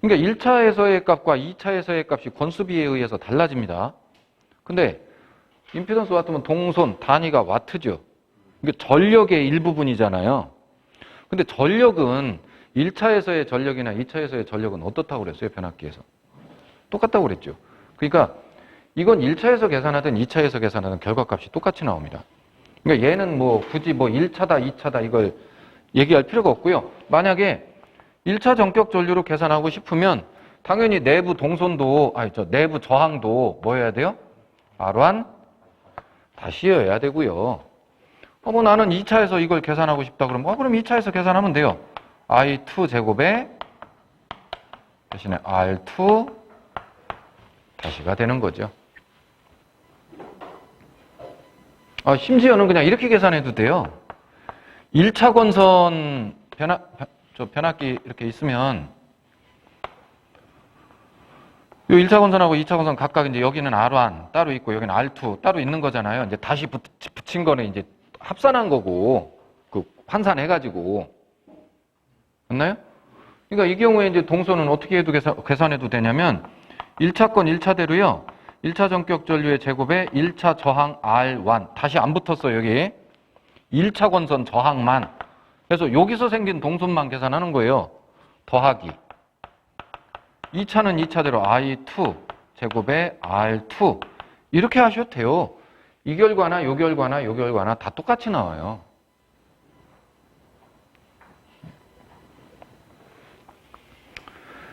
그러니까 1차에서의 값과 2차에서의 값이 권수비에 의해서 달라집니다. 근데 임피던스 와트면 동선, 단위가 와트죠. 이게 전력의 일부분이잖아요. 근데 전력은 1차에서의 전력이나 2차에서의 전력은 어떻다고 그랬어요? 변압기에서. 똑같다고 그랬죠. 그러니까 이건 1차에서 계산하든 2차에서 계산하든 결과값이 똑같이 나옵니다. 그러니까 얘는 뭐 굳이 뭐 1차다, 2차다 이걸 얘기할 필요가 없고요. 만약에 1차 전격 전류로 계산하고 싶으면 당연히 내부 동선도, 내부 저항도 뭐 해야 돼요? R1 다시여야 되고요. 뭐 나는 2차에서 이걸 계산하고 싶다 그러면 그럼 2차에서 계산하면 돼요. I2 제곱에 대신에 R2 다시가 되는 거죠. 심지어는 그냥 이렇게 계산해도 돼요. 1차 건선 변압기 이렇게 있으면 요 1차 건선하고 2차 건선 각각 이제 여기는 R1 따로 있고 여기는 R2 따로 있는 거잖아요. 이제 다시 붙인 거는 이제 합산한 거고 그 환산해가지고 맞나요? 그러니까 이 경우에 이제 동선은 어떻게 해도 계산해도 되냐면 1차 건 1차대로요. 1차 전격 전류의 제곱에 1차 저항 R1 다시 안 붙었어요. 여기 1차 건선 저항만. 그래서 여기서 생긴 동선만 계산하는 거예요. 더하기 2차는 2차대로 I2 제곱에 R2 이렇게 하셔도 돼요. 이 결과나 요 결과나 요 결과나 다 똑같이 나와요.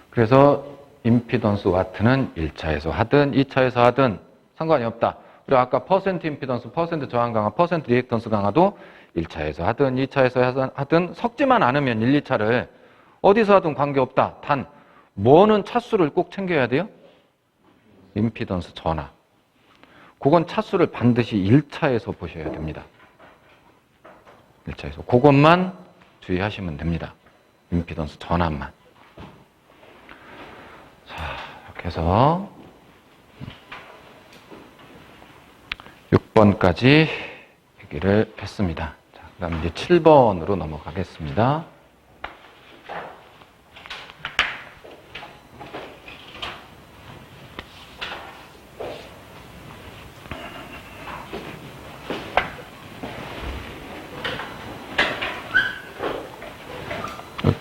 그래서 임피던스 와트는 1차에서 하든 2차에서 하든 상관이 없다. 그리고 아까 퍼센트 임피던스, 퍼센트 저항 강화, 퍼센트 리액턴스 강화도 1차에서 하든 2차에서 하든 섞지만 않으면 1, 2차를 어디서 하든 관계없다. 단 뭐는 차수를 꼭 챙겨야 돼요? 임피던스 전압. 그건 차수를 반드시 1차에서 보셔야 됩니다. 1차에서. 그것만 주의하시면 됩니다. 임피던스 전압만. 자, 이렇게 해서 6번까지 얘기를 했습니다. 자, 그 다음 이제 7번으로 넘어가겠습니다.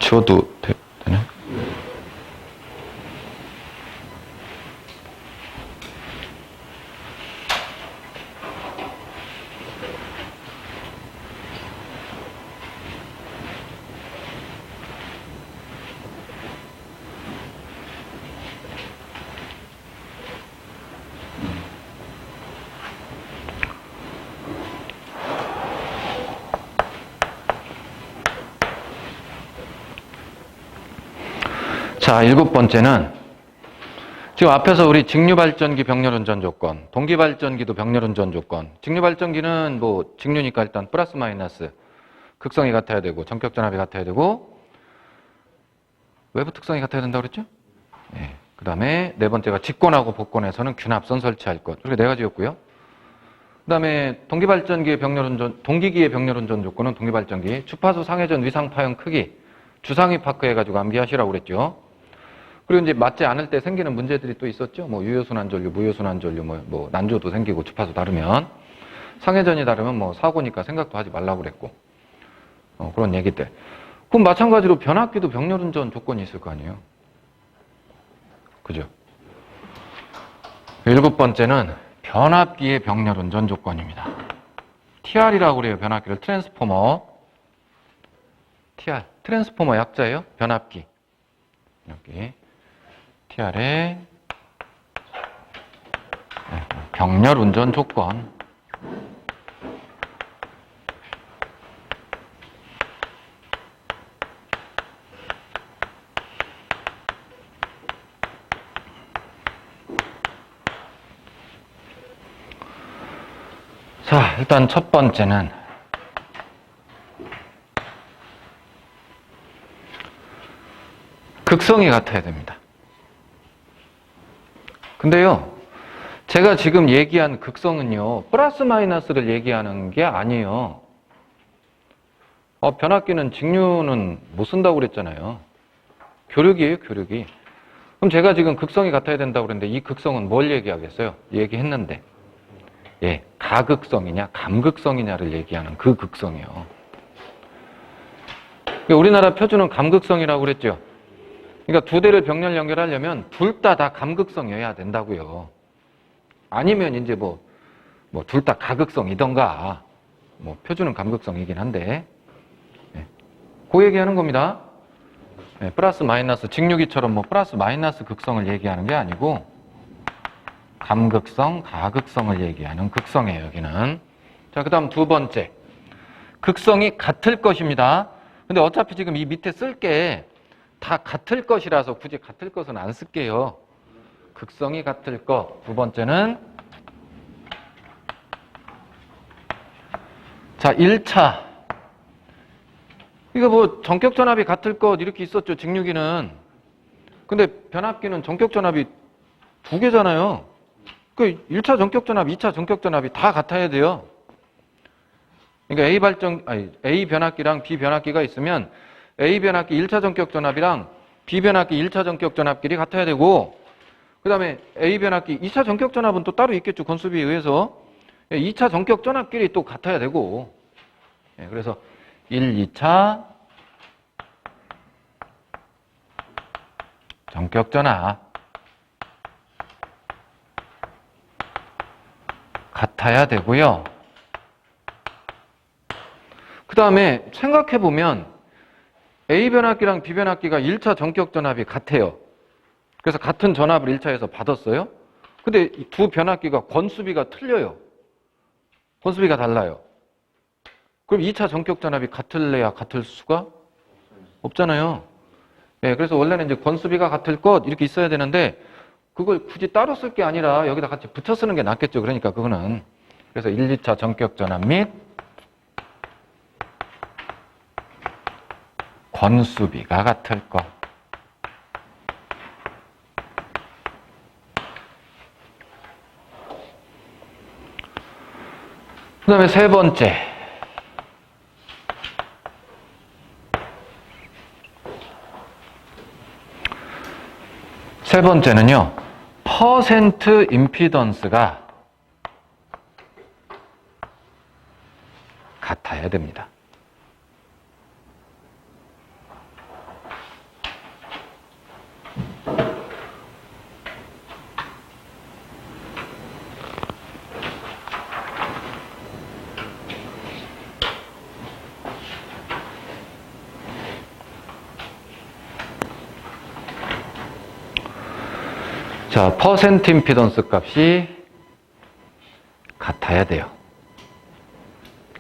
지워도 되네? 자, 7번째는 지금 앞에서 우리 직류발전기 병렬운전 조건, 동기발전기도 병렬운전 조건, 직류발전기는 뭐 직류니까 일단 플러스 마이너스 극성이 같아야 되고 전격전압이 같아야 되고 외부 특성이 같아야 된다고 그랬죠? 네. 그 다음에 네 번째가 직권하고 복권에서는 균합선 설치할 것. 이렇게 네 가지였고요. 그 다음에 동기발전기의 병렬운전, 동기기의 병렬운전 조건은 동기발전기, 주파수 상회전 위상파형 크기, 주상위 파크 해가지고 암기하시라고 그랬죠. 그리고 이제 맞지 않을 때 생기는 문제들이 또 있었죠. 뭐 유효순환전류, 무효순환전류, 뭐 난조도 생기고 주파수 다르면 상회전이 다르면 뭐 사고니까 생각도 하지 말라고 그랬고 그런 얘기들. 그럼 마찬가지로 변압기도 병렬운전 조건이 있을 거 아니에요. 그죠? 7번째는 변압기의 병렬운전 조건입니다. TR이라고 그래요. 변압기를 트랜스포머. TR, 트랜스포머 약자예요. 변압기. 여기 TR의 병렬운전 조건. 자, 일단 첫 번째는 극성이 같아야 됩니다. 근데요, 제가 지금 얘기한 극성은요, 플러스 마이너스를 얘기하는 게 아니에요. 변압기는 직류는 못 쓴다고 그랬잖아요. 교력이에요, 교력이. 그럼 제가 지금 극성이 같아야 된다고 그랬는데 이 극성은 뭘 얘기하겠어요? 얘기했는데. 예, 가극성이냐, 감극성이냐를 얘기하는 그 극성이에요. 우리나라 표준은 감극성이라고 그랬죠. 그러니까 두 대를 병렬 연결하려면 둘 다 감극성이어야 된다고요. 아니면 이제 둘 다 가극성이던가, 표준은 감극성이긴 한데, 예, 그 얘기하는 겁니다. 예, 플러스 마이너스, 직류기처럼 플러스 마이너스 극성을 얘기하는 게 아니고, 감극성, 가극성을 얘기하는 극성이에요, 여기는. 자, 그 다음 두 번째. 극성이 같을 것입니다. 근데 어차피 지금 이 밑에 쓸 게 다 같을 것이라서 굳이 같을 것은 안 쓸게요. 극성이 같을 것. 두 번째는 자, 1차. 이거 전격전압이 같을 것 이렇게 있었죠, 직류기는. 근데 변압기는 전격전압이 두 개잖아요. 그 1차 전격전압, 2차 전격전압이 다 같아야 돼요. 그러니까 A 변압기랑 B 변압기가 있으면 A 변압기 1차 전격전압이랑 B 변압기 1차 전격전압끼리 같아야 되고, 그 다음에 A 변압기 2차 전격전압은 또 따로 있겠죠. 건수비에 의해서. 2차 전격전압끼리 또 같아야 되고. 그래서 1, 2차 전격전압 같아야 되고요. 그 다음에 생각해보면 A 변압기랑 B 변압기가 1차 전격전압이 같아요. 그래서 같은 전압을 1차에서 받았어요. 근데 두 변압기가 건수비가 틀려요. 건수비가 달라요. 그럼 2차 전격 전압이 같을래야 같을 수가 없잖아요. 예, 그래서 원래는 이제 권수비가 같을 것 이렇게 있어야 되는데 그걸 굳이 따로 쓸 게 아니라 여기다 같이 붙여 쓰는 게 낫겠죠. 그러니까 그거는. 그래서 1, 2차 전격 전압 및 권수비가 같을 것. 그 다음에 세 번째. 세 번째는요, 퍼센트 임피던스가 같아야 됩니다. 자, 퍼센트 임피던스 값이 같아야 돼요.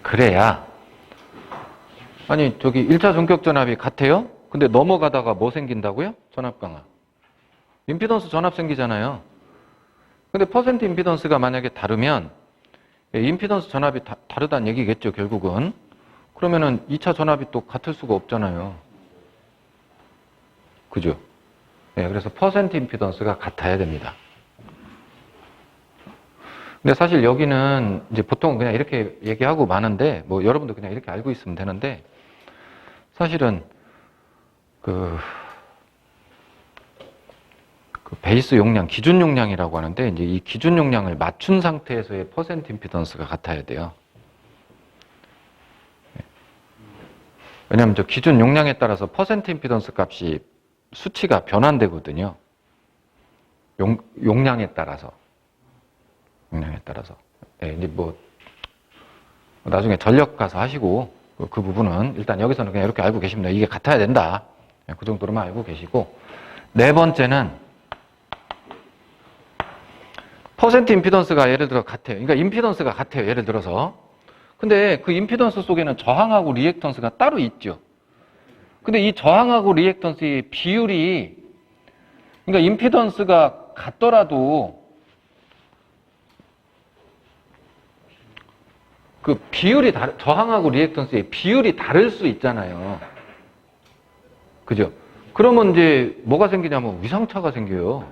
그래야, 아니, 저기 1차 전격 전압이 같아요? 근데 넘어가다가 뭐 생긴다고요? 전압 강화. 임피던스 전압 생기잖아요. 근데 퍼센트 임피던스가 만약에 다르면, 임피던스 전압이 다르다는 얘기겠죠, 결국은. 그러면은 2차 전압이 또 같을 수가 없잖아요. 그죠? 네, 그래서 퍼센트 임피던스가 같아야 됩니다. 근데 사실 여기는 이제 보통 그냥 이렇게 얘기하고 마는데, 뭐 여러분도 그냥 이렇게 알고 있으면 되는데, 사실은 그 베이스 용량, 기준 용량이라고 하는데, 이제 이 기준 용량을 맞춘 상태에서의 퍼센트 임피던스가 같아야 돼요. 왜냐하면 저 기준 용량에 따라서 퍼센트 임피던스 값이 수치가 변환되거든요. 용량에 따라서. 용량에 따라서. 네, 이제 뭐, 나중에 전력 가서 하시고, 그 부분은 일단 여기서는 그냥 이렇게 알고 계시면 이게 같아야 된다. 그 정도로만 알고 계시고. 네 번째는, 퍼센트 임피던스가 예를 들어 같아요. 그러니까 임피던스가 같아요. 예를 들어서. 근데 그 임피던스 속에는 저항하고 리액턴스가 따로 있죠. 근데 이 저항하고 리액턴스의 비율이, 그러니까 임피던스가 같더라도 그 비율이 저항하고 리액턴스의 비율이 다를 수 있잖아요. 그죠? 그러면 이제 뭐가 생기냐면 위상차가 생겨요.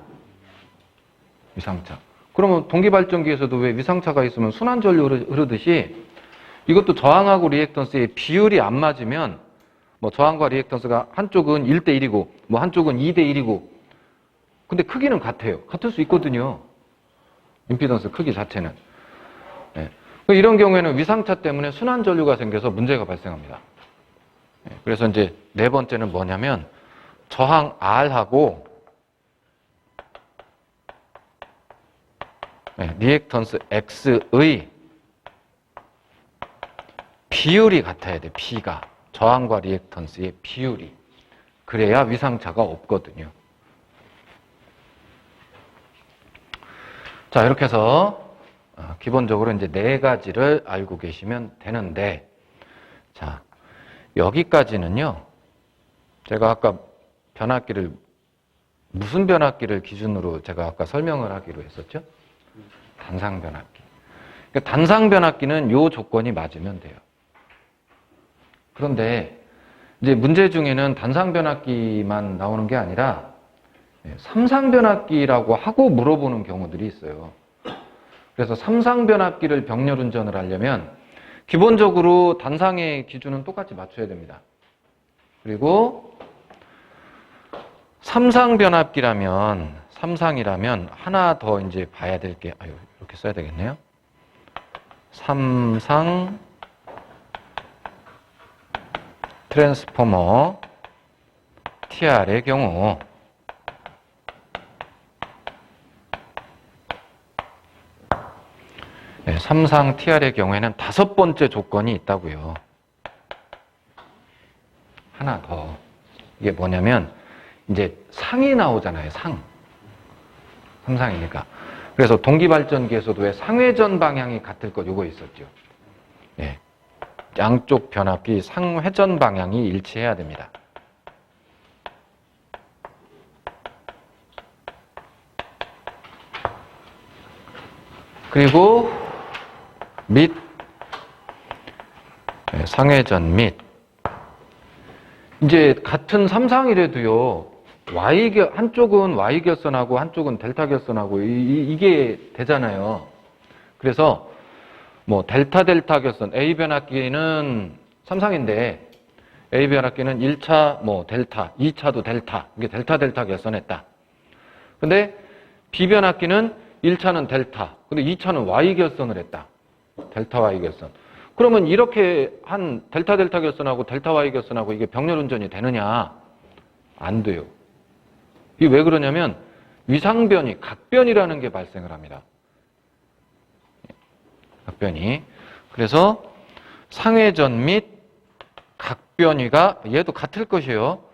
위상차. 그러면 동기발전기에서도 왜 위상차가 있으면 순환전류 흐르듯이 이것도 저항하고 리액턴스의 비율이 안 맞으면 뭐 저항과 리액턴스가 한쪽은 1대1이고 뭐 한쪽은 2대1이고 근데 크기는 같아요. 같을 수 있거든요. 임피던스 크기 자체는. 네. 이런 경우에는 위상차 때문에 순환전류가 생겨서 문제가 발생합니다. 네. 그래서 이제 네 번째는 뭐냐면 저항 R하고 네, 리액턴스 X의 비율이 같아야 돼. B가. 저항과 리액턴스의 비율이. 그래야 위상차가 없거든요. 자, 이렇게 해서 기본적으로 이제 네 가지를 알고 계시면 되는데, 자, 여기까지는요, 제가 아까 변압기를, 무슨 변압기를 기준으로 제가 아까 설명을 하기로 했었죠? 단상 변압기. 그러니까 단상 변압기는 요 조건이 맞으면 돼요. 그런데 이제 문제 중에는 단상 변압기만 나오는 게 아니라 삼상 변압기라고 하고 물어보는 경우들이 있어요. 그래서 삼상 변압기를 병렬 운전을 하려면 기본적으로 단상의 기준은 똑같이 맞춰야 됩니다. 그리고 삼상 변압기라면 삼상이라면 하나 더 이제 봐야 될 게 이렇게 써야 되겠네요. 삼상 트랜스포머 TR의 경우 네, 삼상 TR의 경우에는 다섯 번째 조건이 있다고요. 하나 더. 이게 뭐냐면 이제 상이 나오잖아요. 상. 삼상이니까. 그래서 동기발전기에서도 왜 상회전 방향이 같을 것 요거 있었죠. 네. 양쪽 변압기 상회전 방향이 일치해야 됩니다. 그리고 및 상회전 및 이제 같은 삼상이라도요. 한쪽은 Y 결선하고 한쪽은 델타 결선하고 이게 되잖아요. 그래서 뭐 델타 결선 A 변압기는 삼상인데 A 변압기는 1차 뭐 델타, 2차도 델타. 이게 델타 결선했다. 근데 B 변압기는 1차는 델타. 근데 2차는 Y 결선을 했다. 델타 Y 결선. 그러면 이렇게 한 델타 결선하고 델타 Y 결선하고 이게 병렬 운전이 되느냐? 안 돼요. 이게 왜 그러냐면 위상변이, 각변이라는 게 발생을 합니다. 각변이. 그래서 상회전 및 각변이가 얘도 같을 것이에요.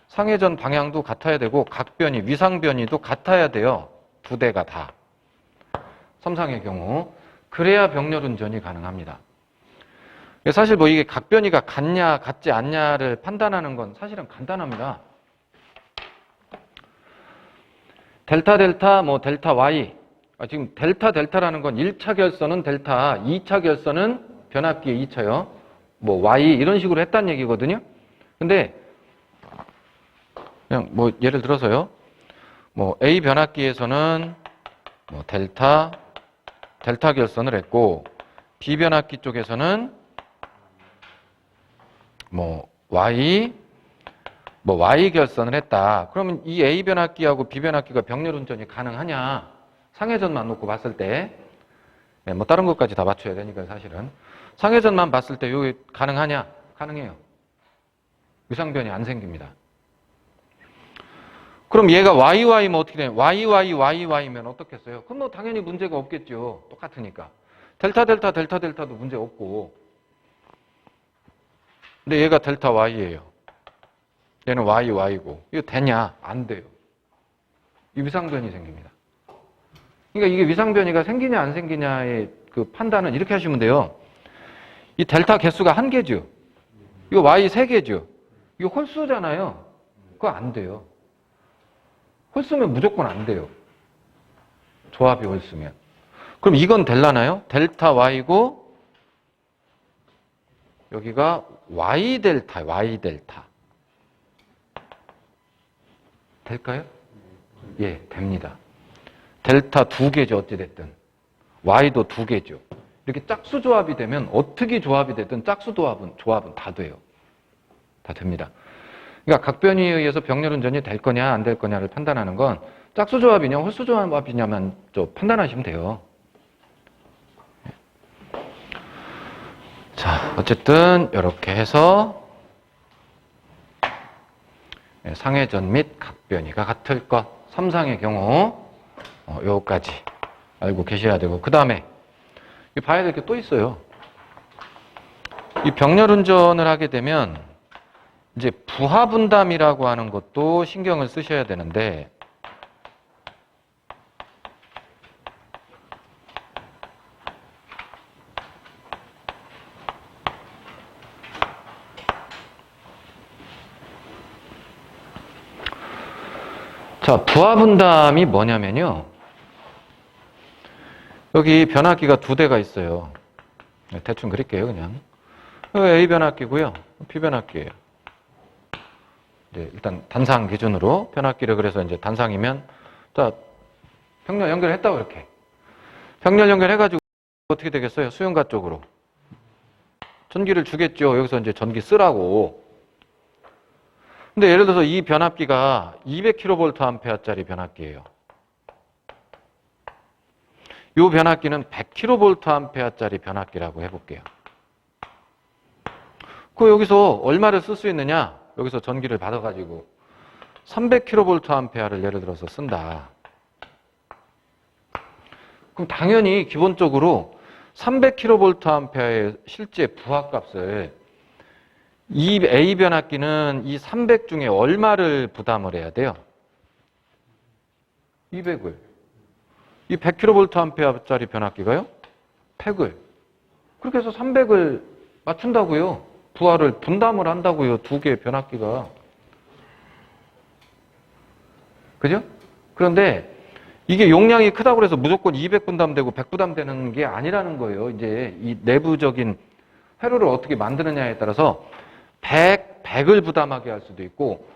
상회전 방향도 같아야 되고 각변이, 위상변이도 같아야 돼요. 두 대가 다. 삼상의 경우. 그래야 병렬 운전이 가능합니다. 사실 뭐 이게 각변이가 같냐 같지 않냐를 판단하는 건 사실은 간단합니다. 델타 뭐 델타 Y. 지금 델타라는 건 1차 결선은 델타, 2차 결선은 변압기의 2차요. 뭐 Y 이런 식으로 했다는 얘기거든요. 근데 그냥 뭐 예를 들어서요. 뭐 A 변압기에서는 뭐 델타 결선을 했고 B 변압기 쪽에서는 뭐 Y 결선을 했다. 그러면 이 A 변압기하고 B 변압기가 병렬 운전이 가능하냐? 상회전만 놓고 봤을 때, 뭐 다른 것까지 다 맞춰야 되니까 사실은 상회전만 봤을 때 이게 가능하냐? 가능해요. 위상변이 안 생깁니다. 그럼 얘가 YY면 어떻게 돼요? YY면 어떻겠어요? 그럼 뭐 당연히 문제가 없겠죠. 똑같으니까. 델타도 문제 없고. 근데 얘가 델타 Y예요. 얘는 Y고. 이거 되냐? 안 돼요. 이 위상변이 생깁니다. 그러니까 이게 위상변이가 생기냐 안 생기냐의 그 판단은 이렇게 하시면 돼요. 이 델타 개수가 1개죠. 이거 Y 3개죠. 이거 홀수잖아요. 그거 안 돼요. 홀수면 무조건 안 돼요. 조합이 홀수면. 그럼 이건 될라나요? 델타 Y고 여기가 Y 델타. 될까요? 예, 됩니다. 델타 2개죠, 어찌됐든. Y도 2개죠. 이렇게 짝수 조합이 되면 어떻게 조합이 됐든 짝수 조합은 다 돼요. 다 됩니다. 그러니까 각변이에 의해서 병렬 운전이 될 거냐 안 될 거냐를 판단하는 건 짝수 조합이냐 홀수 조합이냐만 좀 판단하시면 돼요. 자, 어쨌든 이렇게 해서 상회전 및 각변이가 같을 것. 삼상의 경우 요거까지 알고 계셔야 되고, 그 다음에 봐야 될 게 또 있어요. 이 병렬 운전을 하게 되면 이제 부하 분담이라고 하는 것도 신경을 쓰셔야 되는데, 자, 부하 분담이 뭐냐면요. 여기 변압기가 2대가 있어요. 대충 그릴게요, 그냥. A 변압기고요. B 변압기예요. 이제 일단 단상 기준으로 변압기를 그래서 이제 단상이면 자, 병렬 연결했다고 이렇게. 병렬 연결해가지고 어떻게 되겠어요? 수용가 쪽으로. 전기를 주겠죠. 여기서 이제 전기 쓰라고. 근데 예를 들어서 이 변압기가 200kVA짜리 변압기예요. 이 변압기는 100kVA짜리 변압기라고 해볼게요. 그 여기서 얼마를 쓸 수 있느냐? 여기서 전기를 받아가지고 300kVA를 예를 들어서 쓴다. 그럼 당연히 기본적으로 300kVA의 실제 부하값을 이 A 변압기는 이 300 중에 얼마를 부담을 해야 돼요? 200을. 이 100kVA짜리 변압기가요? 100을. 그렇게 해서 300을 맞춘다고요. 부하를 분담을 한다고요. 두 개의 변압기가. 그죠? 그런데 이게 용량이 크다고 해서 무조건 200 분담되고 100 분담되는 게 아니라는 거예요. 이제 이 내부적인 회로를 어떻게 만드느냐에 따라서 100을 부담하게 할 수도 있고,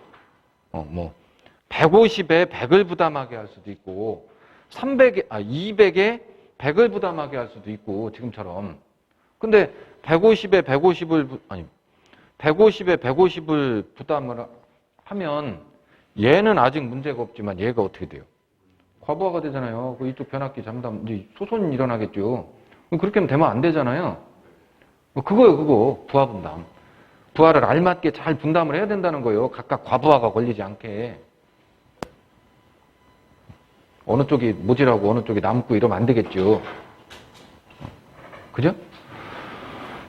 150에 100을 부담하게 할 수도 있고, 200에 100을 부담하게 할 수도 있고, 지금처럼. 근데 150에 150을 부담을 하면 얘는 아직 문제가 없지만 얘가 어떻게 돼요? 과부하가 되잖아요. 그 이쪽 변압기 잠담, 이제 소손이 일어나겠죠. 그렇게 하면 되면 안 되잖아요. 그거예요, 그거. 부하 분담. 부하를 알맞게 잘 분담을 해야 된다는 거예요. 각각 과부하가 걸리지 않게. 어느 쪽이 모질하고 어느 쪽이 남고 이러면 안 되겠죠. 그죠?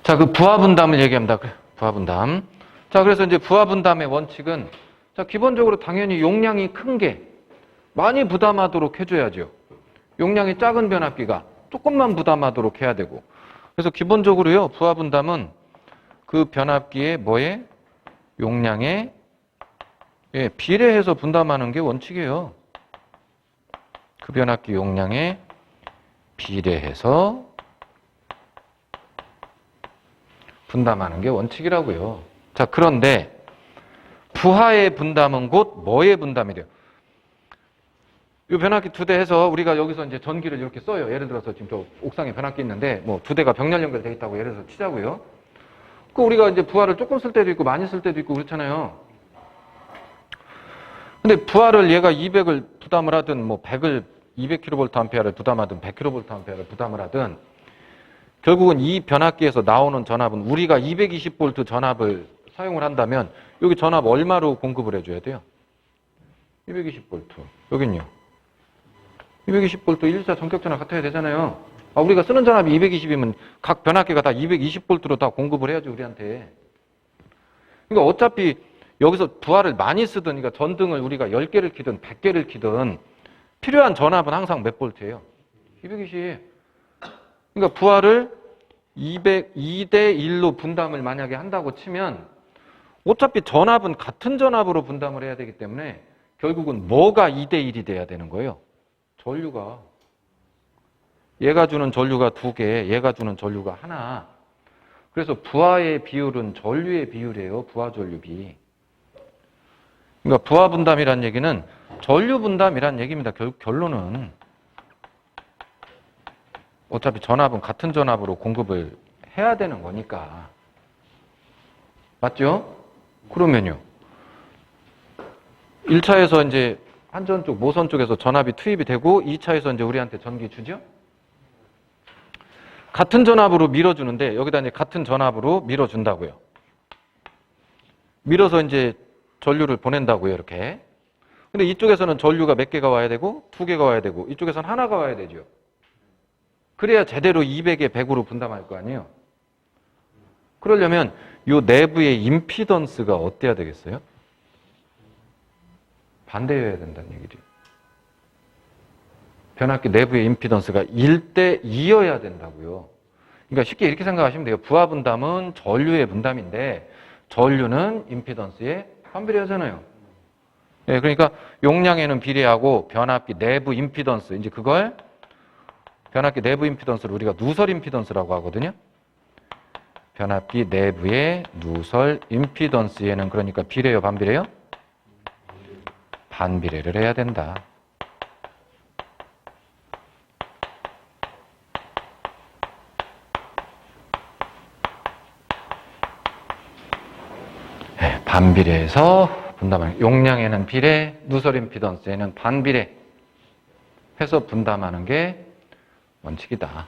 자, 그 부하 분담을 얘기합니다. 부하 분담. 자, 그래서 이제 부하 분담의 원칙은, 자, 기본적으로 당연히 용량이 큰 게 많이 부담하도록 해줘야죠. 용량이 작은 변압기가 조금만 부담하도록 해야 되고. 그래서 기본적으로요, 부하 분담은 그 변압기의 뭐에? 용량에 비례해서 분담하는 게 원칙이에요. 그 변압기 용량에 비례해서 분담하는 게 원칙이라고요. 자, 그런데 부하의 분담은 곧 뭐의 분담이 돼요? 이 변압기 두 대 해서 우리가 여기서 이제 전기를 이렇게 써요. 예를 들어서 지금 저 옥상에 변압기 있는데 뭐 두 대가 병렬 연결되어 있다고 예를 들어서 치자고요. 그 우리가 이제 부하를 조금 쓸 때도 있고 많이 쓸 때도 있고 그렇잖아요. 근데 부하를 얘가 200을 부담을 하든 뭐 100을 200kVA를 부담하든 100kVA를 부담을 하든 결국은 이 변압기에서 나오는 전압은 우리가 220V 전압을 사용을 한다면 여기 전압 얼마로 공급을 해줘야 돼요? 220V. 여긴요. 220V 1차 전격 전압 같아야 되잖아요. 우리가 쓰는 전압이 220이면 각 변압기가 다 220V로 다 공급을 해야죠, 우리한테. 그러니까 어차피 여기서 부하를 많이 쓰든, 그러니까 전등을 우리가 10개를 켜든 100개를 켜든 필요한 전압은 항상 몇 볼트예요? 220. 그러니까 부하를 202대 1로 분담을 만약에 한다고 치면 어차피 전압은 같은 전압으로 분담을 해야 되기 때문에 결국은 뭐가 2대 1이 돼야 되는 거예요? 전류가. 얘가 주는 전류가 2개, 얘가 주는 전류가 하나. 그래서 부하의 비율은 전류의 비율이에요. 부하 전류비. 그러니까 부하 분담이란 얘기는 전류 분담이란 얘기입니다. 결론은 어차피 전압은 같은 전압으로 공급을 해야 되는 거니까. 맞죠? 그러면요. 1차에서 이제 한전 쪽, 모선 쪽에서 전압이 투입이 되고 2차에서 이제 우리한테 전기 주죠? 같은 전압으로 밀어주는데 여기다 이제 같은 전압으로 밀어준다고요. 밀어서 이제 전류를 보낸다고요, 이렇게. 근데 이쪽에서는 전류가 몇 개가 와야 되고 2개가 와야 되고 이쪽에서는 하나가 와야 되죠. 그래야 제대로 200에 100으로 분담할 거 아니에요. 그러려면 이 내부의 임피던스가 어때야 되겠어요? 반대여야 된다는 얘기죠. 변압기 내부의 임피던스가 1대 2여야 된다고요. 그러니까 쉽게 이렇게 생각하시면 돼요. 부하 분담은 전류의 분담인데 전류는 임피던스에 반비례하잖아요. 네, 그러니까 용량에는 비례하고 변압기 내부 임피던스, 이제 그걸 변압기 내부 임피던스를 우리가 누설 임피던스라고 하거든요. 변압기 내부의 누설 임피던스에는 그러니까 비례요, 반비례요? 반비례를 해야 된다. 네, 반비례해서 분담하는, 용량에는 비례, 누설 임피던스에는 반비례 해서 분담하는 게 원칙이다.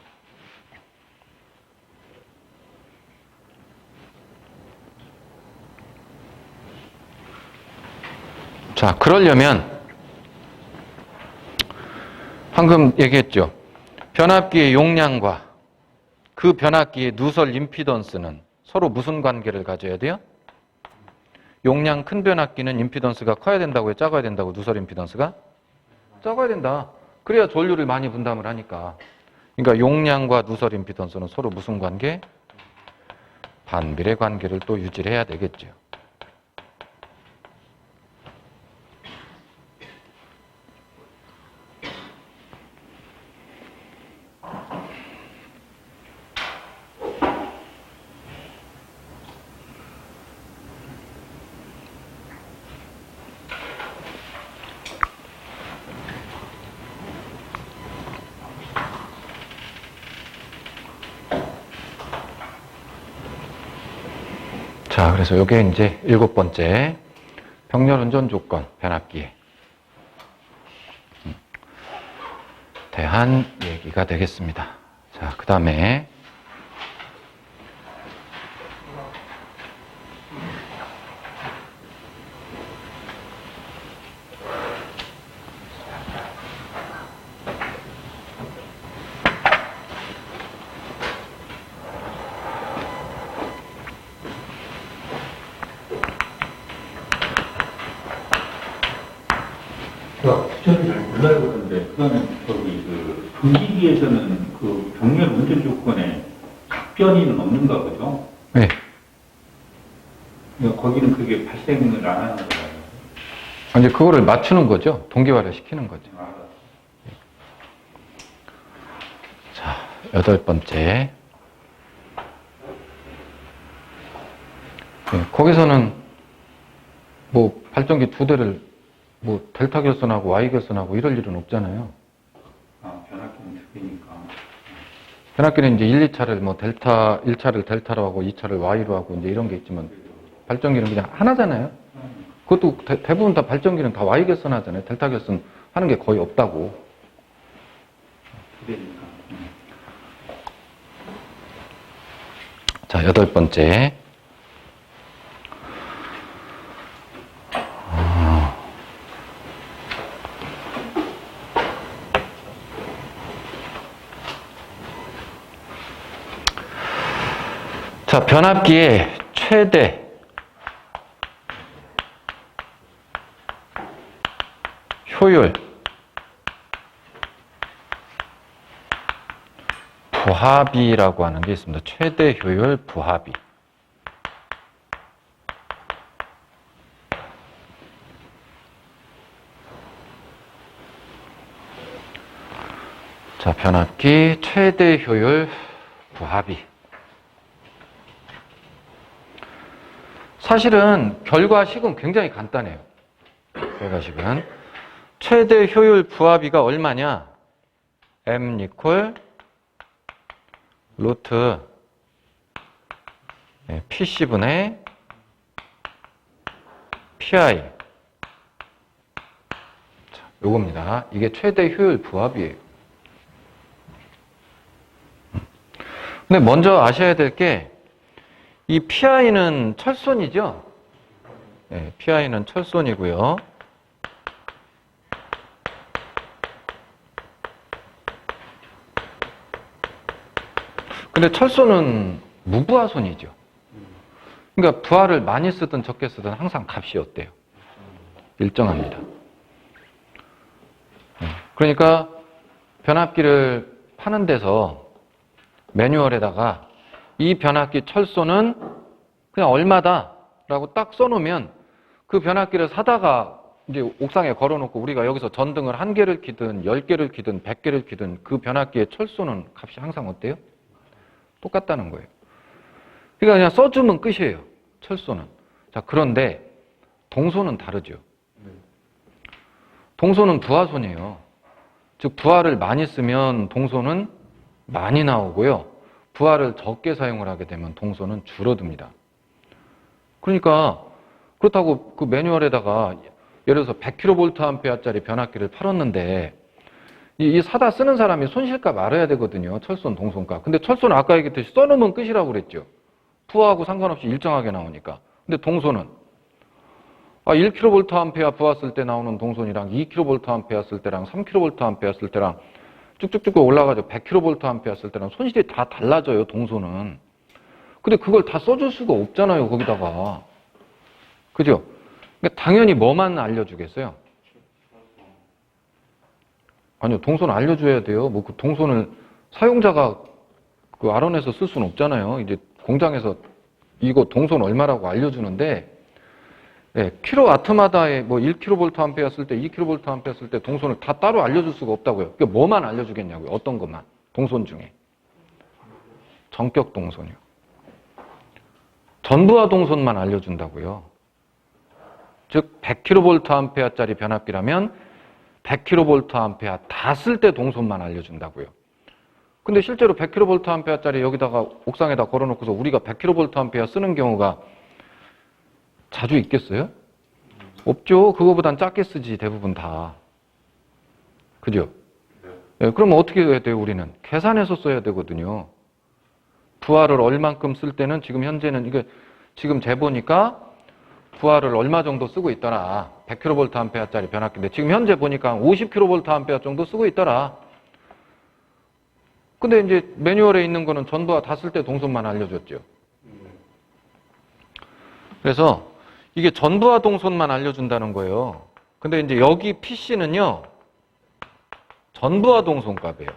자, 그러려면 방금 얘기했죠. 변압기의 용량과 그 변압기의 누설 임피던스는 서로 무슨 관계를 가져야 돼요? 용량 큰 변압기는 임피던스가 커야 된다고요? 작아야 된다고? 누설 임피던스가? 작아야 된다. 그래야 전류를 많이 분담을 하니까. 그러니까 용량과 누설 임피던스는 서로 무슨 관계? 반비례 관계를 또 유지를 해야 되겠죠. 자, 그래서 이게 이제 7번째 병렬 운전 조건 변압기에 대한 얘기가 되겠습니다. 자, 그 다음에 제가 구절을 잘 몰라요 그런데 그거는 저기 그 기기에서는 그 병렬 운전 조건에 각변이는 없는가 보죠? 네. 그러니까 거기는 그게 발생을 안 하는 거예요. 이제 그거를 맞추는 거죠. 동기화를 시키는 거죠. 자, 8번째. 네, 거기서는 뭐 발전기 2대를 뭐 델타 결선하고 Y 결선하고 이럴 일은 없잖아요. 아, 변압기는 2개니까. 변압기는 이제 1, 2차를 뭐 델타, 1차를 델타로 하고 2차를 Y로 하고 이제 이런 게 있지만 발전기는 그냥 하나잖아요. 그것도 대부분 다 발전기는 다 Y 결선 하잖아요. 델타 결선 하는 게 거의 없다고. 2개니까. 자, 8번째. 자, 변압기의 최대 효율 부하비라고 하는 게 있습니다. 최대 효율 부하비. 자, 변압기 최대 효율 부하비. 사실은 결과식은 굉장히 간단해요. 결과식은 최대 효율 부하비가 얼마냐? M 이퀄 루트 PC분의 PI. 자, 요겁니다. 이게 최대 효율 부하비예요. 근데 먼저 아셔야 될 게 이 PI는 철손이죠? 네, PI는 철손이고요. 근데 철손은 무부하손이죠. 그러니까 부하를 많이 쓰든 적게 쓰든 항상 값이 어때요? 일정합니다. 그러니까 변압기를 파는 데서 매뉴얼에다가 이 변압기 철소는 그냥 얼마다 라고 딱 써놓으면 그 변압기를 사다가 이제 옥상에 걸어놓고 우리가 여기서 전등을 1개를 키든 10개를 키든 100개를 키든 그 변압기의 철소는 값이 항상 어때요? 똑같다는 거예요. 그러니까 그냥 써주면 끝이에요. 철소는. 자, 그런데 동소는 다르죠. 동소는 부하손이에요. 즉 부하를 많이 쓰면 동소는 많이 나오고요. 부하를 적게 사용을 하게 되면 동소는 줄어듭니다. 그러니까 그렇다고 그 매뉴얼에다가 예를 들어서 100kVA짜리 변압기를 팔았는데 이 사다 쓰는 사람이 손실값 알아야 되거든요. 철손, 동손값. 근데 철손은 아까 얘기했듯이 써놓으면 끝이라고 그랬죠. 부하하고 상관없이 일정하게 나오니까. 근데 동손은 1kVA 부하 쓸 때 나오는 동손이랑 2kVA 쓸 때랑 3kVA 쓸 때랑 쭉쭉쭉 올라가죠. 100kVA 쓸 때랑 손실이 다 달라져요, 동소는. 근데 그걸 다 써줄 수가 없잖아요, 거기다가. 그죠? 그러니까 당연히 뭐만 알려주겠어요? 아니요, 동소는 알려줘야 돼요. 뭐 그 동소는 사용자가 그 알아내서 쓸 수는 없잖아요. 이제 공장에서 이거 동선 얼마라고 알려주는데, 예, 킬로와트마다의 뭐 1kVA 쓸 때, 2kVA 쓸 때 동선을 다 따로 알려줄 수가 없다고요. 그러니까 뭐만 알려주겠냐고요. 어떤 것만. 동선 중에. 전격 동선이요. 전부하 동선만 알려준다고요. 즉 100kVA짜리 변압기라면 100kVA 다 쓸 때 동선만 알려준다고요. 근데 실제로 100kVA짜리 여기다가 옥상에다 걸어놓고서 우리가 100kVA 쓰는 경우가 자주 있겠어요? 없죠. 그거보단 작게 쓰지 대부분 다. 그죠? 네, 그럼 어떻게 해야 돼요? 우리는 계산해서 써야 되거든요. 부하를 얼만큼 쓸 때는 지금 현재는 이게 지금 재보니까 부하를 얼마 정도 쓰고 있더라. 100kVA짜리 변압기인데 지금 현재 보니까 50kVA 정도 쓰고 있더라. 근데 이제 매뉴얼에 있는 거는 전부하 다 쓸 때 동선만 알려줬죠. 그래서 이게 전부하 동선만 알려준다는 거예요. 근데 이제 여기 PC는요, 전부하 동선 값이에요.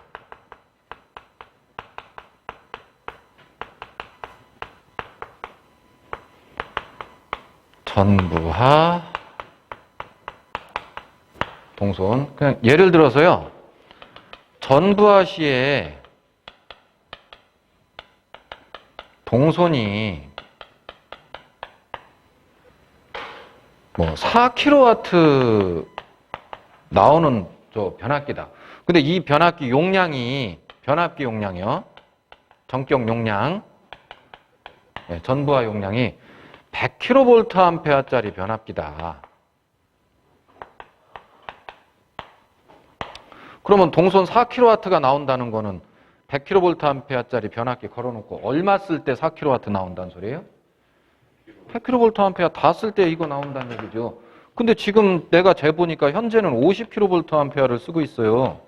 전부하 동선. 그냥 예를 들어서요, 전부하 시에 동선이 뭐 4kW 나오는 저 변압기다. 근데 이 변압기 용량이, 변압기 용량이요. 전격 용량, 네, 전부하 용량이 100kVA짜리 변압기다. 그러면 동선 4kW가 나온다는 거는 100kVA짜리 변압기 걸어놓고 얼마 쓸 때 4kW 나온다는 소리예요? 100kVA 다 쓸 때 이거 나온다는 얘기죠. 근데 지금 내가 재보니까 현재는 50kVA를 쓰고 있어요.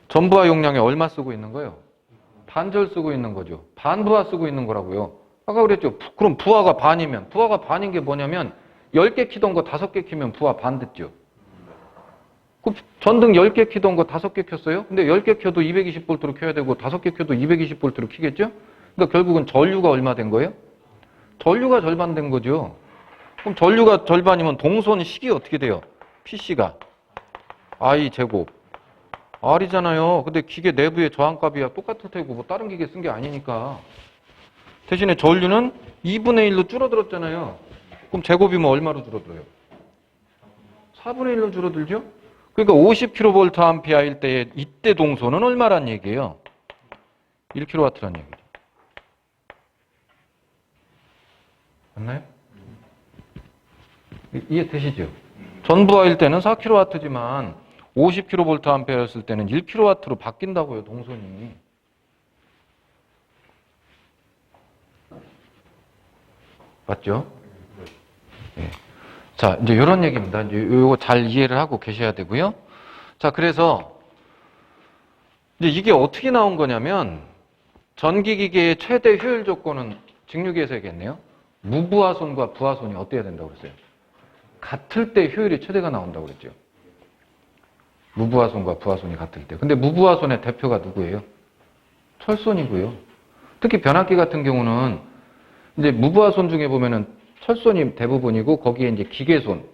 전부하 용량에 얼마 쓰고 있는 거예요? 반절 쓰고 있는 거죠. 반부하 쓰고 있는 거라고요. 아까 그랬죠. 그럼 부하가 반이면, 부하가 반인 게 뭐냐면 10개 키던 거 5개 키면 부하 반 됐죠. 그 전등 10개 키던 거 5개 켰어요? 근데 10개 켜도 220V로 켜야 되고 5개 켜도 220V로 켜겠죠? 그러니까 결국은 전류가 얼마 된 거예요? 전류가 절반 된 거죠. 그럼 전류가 절반이면 동선 식이 어떻게 돼요? PC가 I 제곱 R이잖아요. 근데 기계 내부의 저항값이야 똑같을 테고 뭐 다른 기계 쓴 게 아니니까. 대신에 전류는 2분의 1로 줄어들었잖아요. 그럼 제곱이면 얼마로 줄어들어요? 4분의 1로 줄어들죠? 그러니까 50kVA일 때 이때 동선은 얼마란 얘기예요? 1kW란 얘기죠. 맞나요? 이해되시죠? 전부하일 때는 4kW지만 50kVA였을 때는 1kW로 바뀐다고요, 동선이. 맞죠? 네. 자, 이제 이런 얘기입니다. 이제 요거 잘 이해를 하고 계셔야 되고요. 자, 그래서 이제 이게 어떻게 나온 거냐면 전기기계의 최대 효율 조건은 직류기에서겠네요. 무부하손과 부하손이 어때야 된다고 그랬어요? 같을 때 효율이 최대가 나온다고 그랬죠. 무부하손과 부하손이 같을 때. 근데 무부하손의 대표가 누구예요? 철손이고요. 특히 변압기 같은 경우는 이제 무부하손 중에 보면은 철손이 대부분이고 거기에 이제 기계손,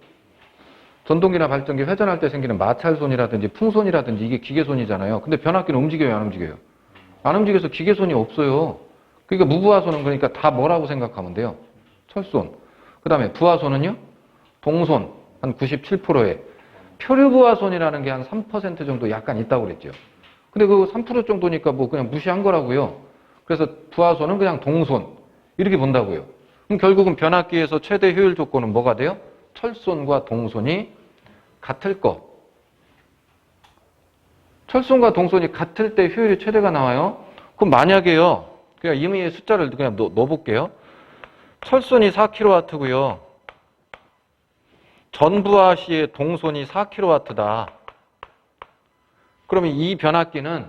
전동기나 발전기 회전할 때 생기는 마찰손이라든지 풍손이라든지 이게 기계손이잖아요. 근데 변압기는 움직여요, 안 움직여요? 안 움직여서 기계손이 없어요. 그러니까 무부하손은 그러니까 다 뭐라고 생각하면 돼요? 철손. 그 다음에 부하손은요? 동손 한 97%에 표류부하손이라는 게 한 3% 정도 약간 있다고 그랬죠. 근데 그 3% 정도니까 뭐 그냥 무시한 거라고요. 그래서 부하손은 그냥 동손 이렇게 본다고요. 그럼 결국은 변압기에서 최대 효율 조건은 뭐가 돼요? 철손과 동손이 같을 것. 철손과 동손이 같을 때 효율이 최대가 나와요. 그럼 만약에요. 그냥 임의의 숫자를 그냥 넣어볼게요. 철손이 4kW고요. 전부하 시의 동손이 4kW다. 그러면 이 변압기는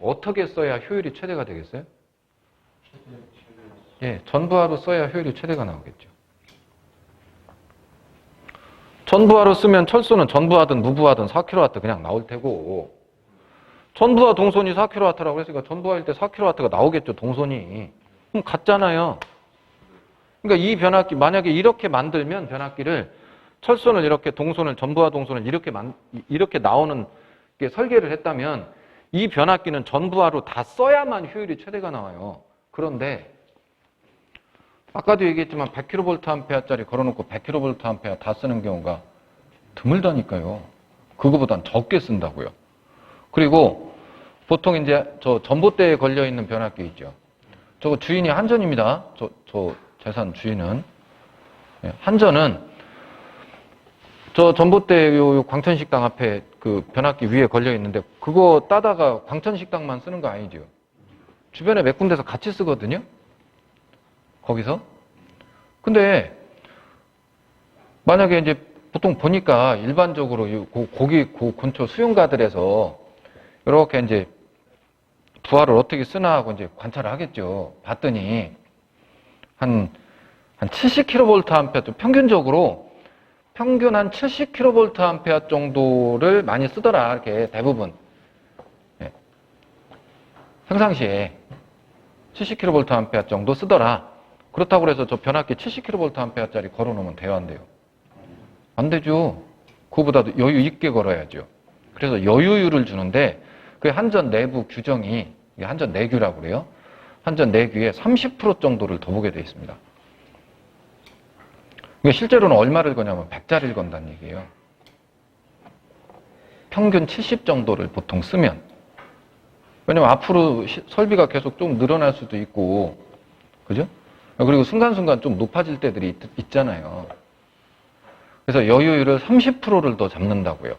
어떻게 써야 효율이 최대가 되겠어요? 예, 전부하로 써야 효율이 최대가 나오겠죠. 전부하로 쓰면 철수는 전부하든 무부하든 4kW 그냥 나올 테고 전부하 동선이 4kW라고 했으니까 전부하일 때 4kW가 나오겠죠, 동선이. 그럼 같잖아요. 그러니까 이 변압기, 만약에 이렇게 만들면 변압기를 철선을 이렇게 동선을, 전부하 동선을 이렇게 나오는 게 설계를 했다면 이 변압기는 전부하로 다 써야만 효율이 최대가 나와요. 그런데 아까도 얘기했지만 100kVA짜리 걸어놓고 100kVA 다 쓰는 경우가 드물다니까요. 그거보단 적게 쓴다고요. 그리고 보통 이제 저 전봇대에 걸려있는 변압기 있죠. 저거 주인이 한전입니다. 저 재산 주인은. 한전은 저 전봇대 요 광천식당 앞에 그 변압기 위에 걸려있는데 그거 따다가 광천식당만 쓰는 거 아니죠. 주변에 몇 군데서 같이 쓰거든요. 거기서. 근데 만약에 이제 보통 보니까 일반적으로 고기 근처 수용가들에서 이렇게 이제 부하를 어떻게 쓰나 하고 이제 관찰을 하겠죠. 봤더니 한 70kVA 좀 평균 한 70kVA 정도를 많이 쓰더라. 이렇게 대부분. 예. 평상시에 70kVA 정도 쓰더라. 그렇다고 해서 저 변압기 70kVA짜리 걸어놓으면 돼요, 안 돼요? 안 되죠. 그거보다도 여유 있게 걸어야죠. 그래서 여유율을 주는데 그 한전 내부 규정이 한전 내규라고 그래요. 한전 내규에 30% 정도를 더 보게 되어 있습니다. 그러니까 실제로는 얼마를 거냐면 100짜리를 건다는 얘기예요. 평균 70 정도를 보통 쓰면. 왜냐면 앞으로 설비가 계속 좀 늘어날 수도 있고, 그죠? 그리고 순간순간 좀 높아질 때들이 있잖아요. 그래서 여유율을 30%를 더 잡는다고요.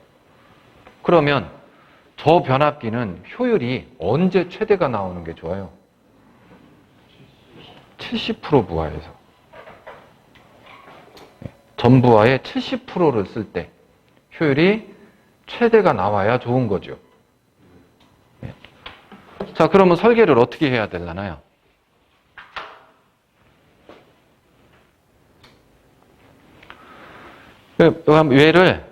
그러면 저 변압기는 효율이 언제 최대가 나오는 게 좋아요? 70% 부하에서. 전부하의 70%를 쓸 때 효율이 최대가 나와야 좋은 거죠. 자, 그러면 설계를 어떻게 해야 되려나요? 얘를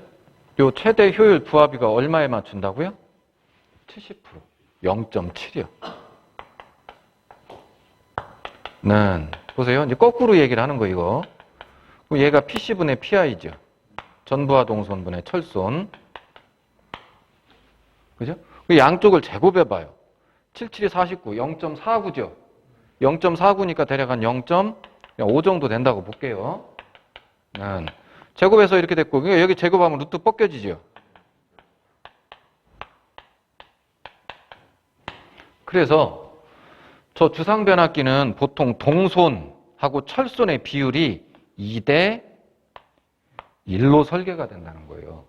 요 최대 효율 부하비가 얼마에 맞춘다고요? 70%. 0.7이요. 는 보세요. 이제 거꾸로 얘기를 하는 거 이거. 그럼 얘가 PC분의 PI죠. 전부하 동선분의 철선. 그죠? 양쪽을 제곱해 봐요. 77이 49, 0.49죠. 0.49니까 대략 한 0.5 정도 된다고 볼게요. 제곱해서 이렇게 됐고, 그러니까 여기 제곱하면 루트 벗겨지죠. 그래서 저 주상변압기는 보통 동손하고 철손의 비율이 2대 1로 설계가 된다는 거예요.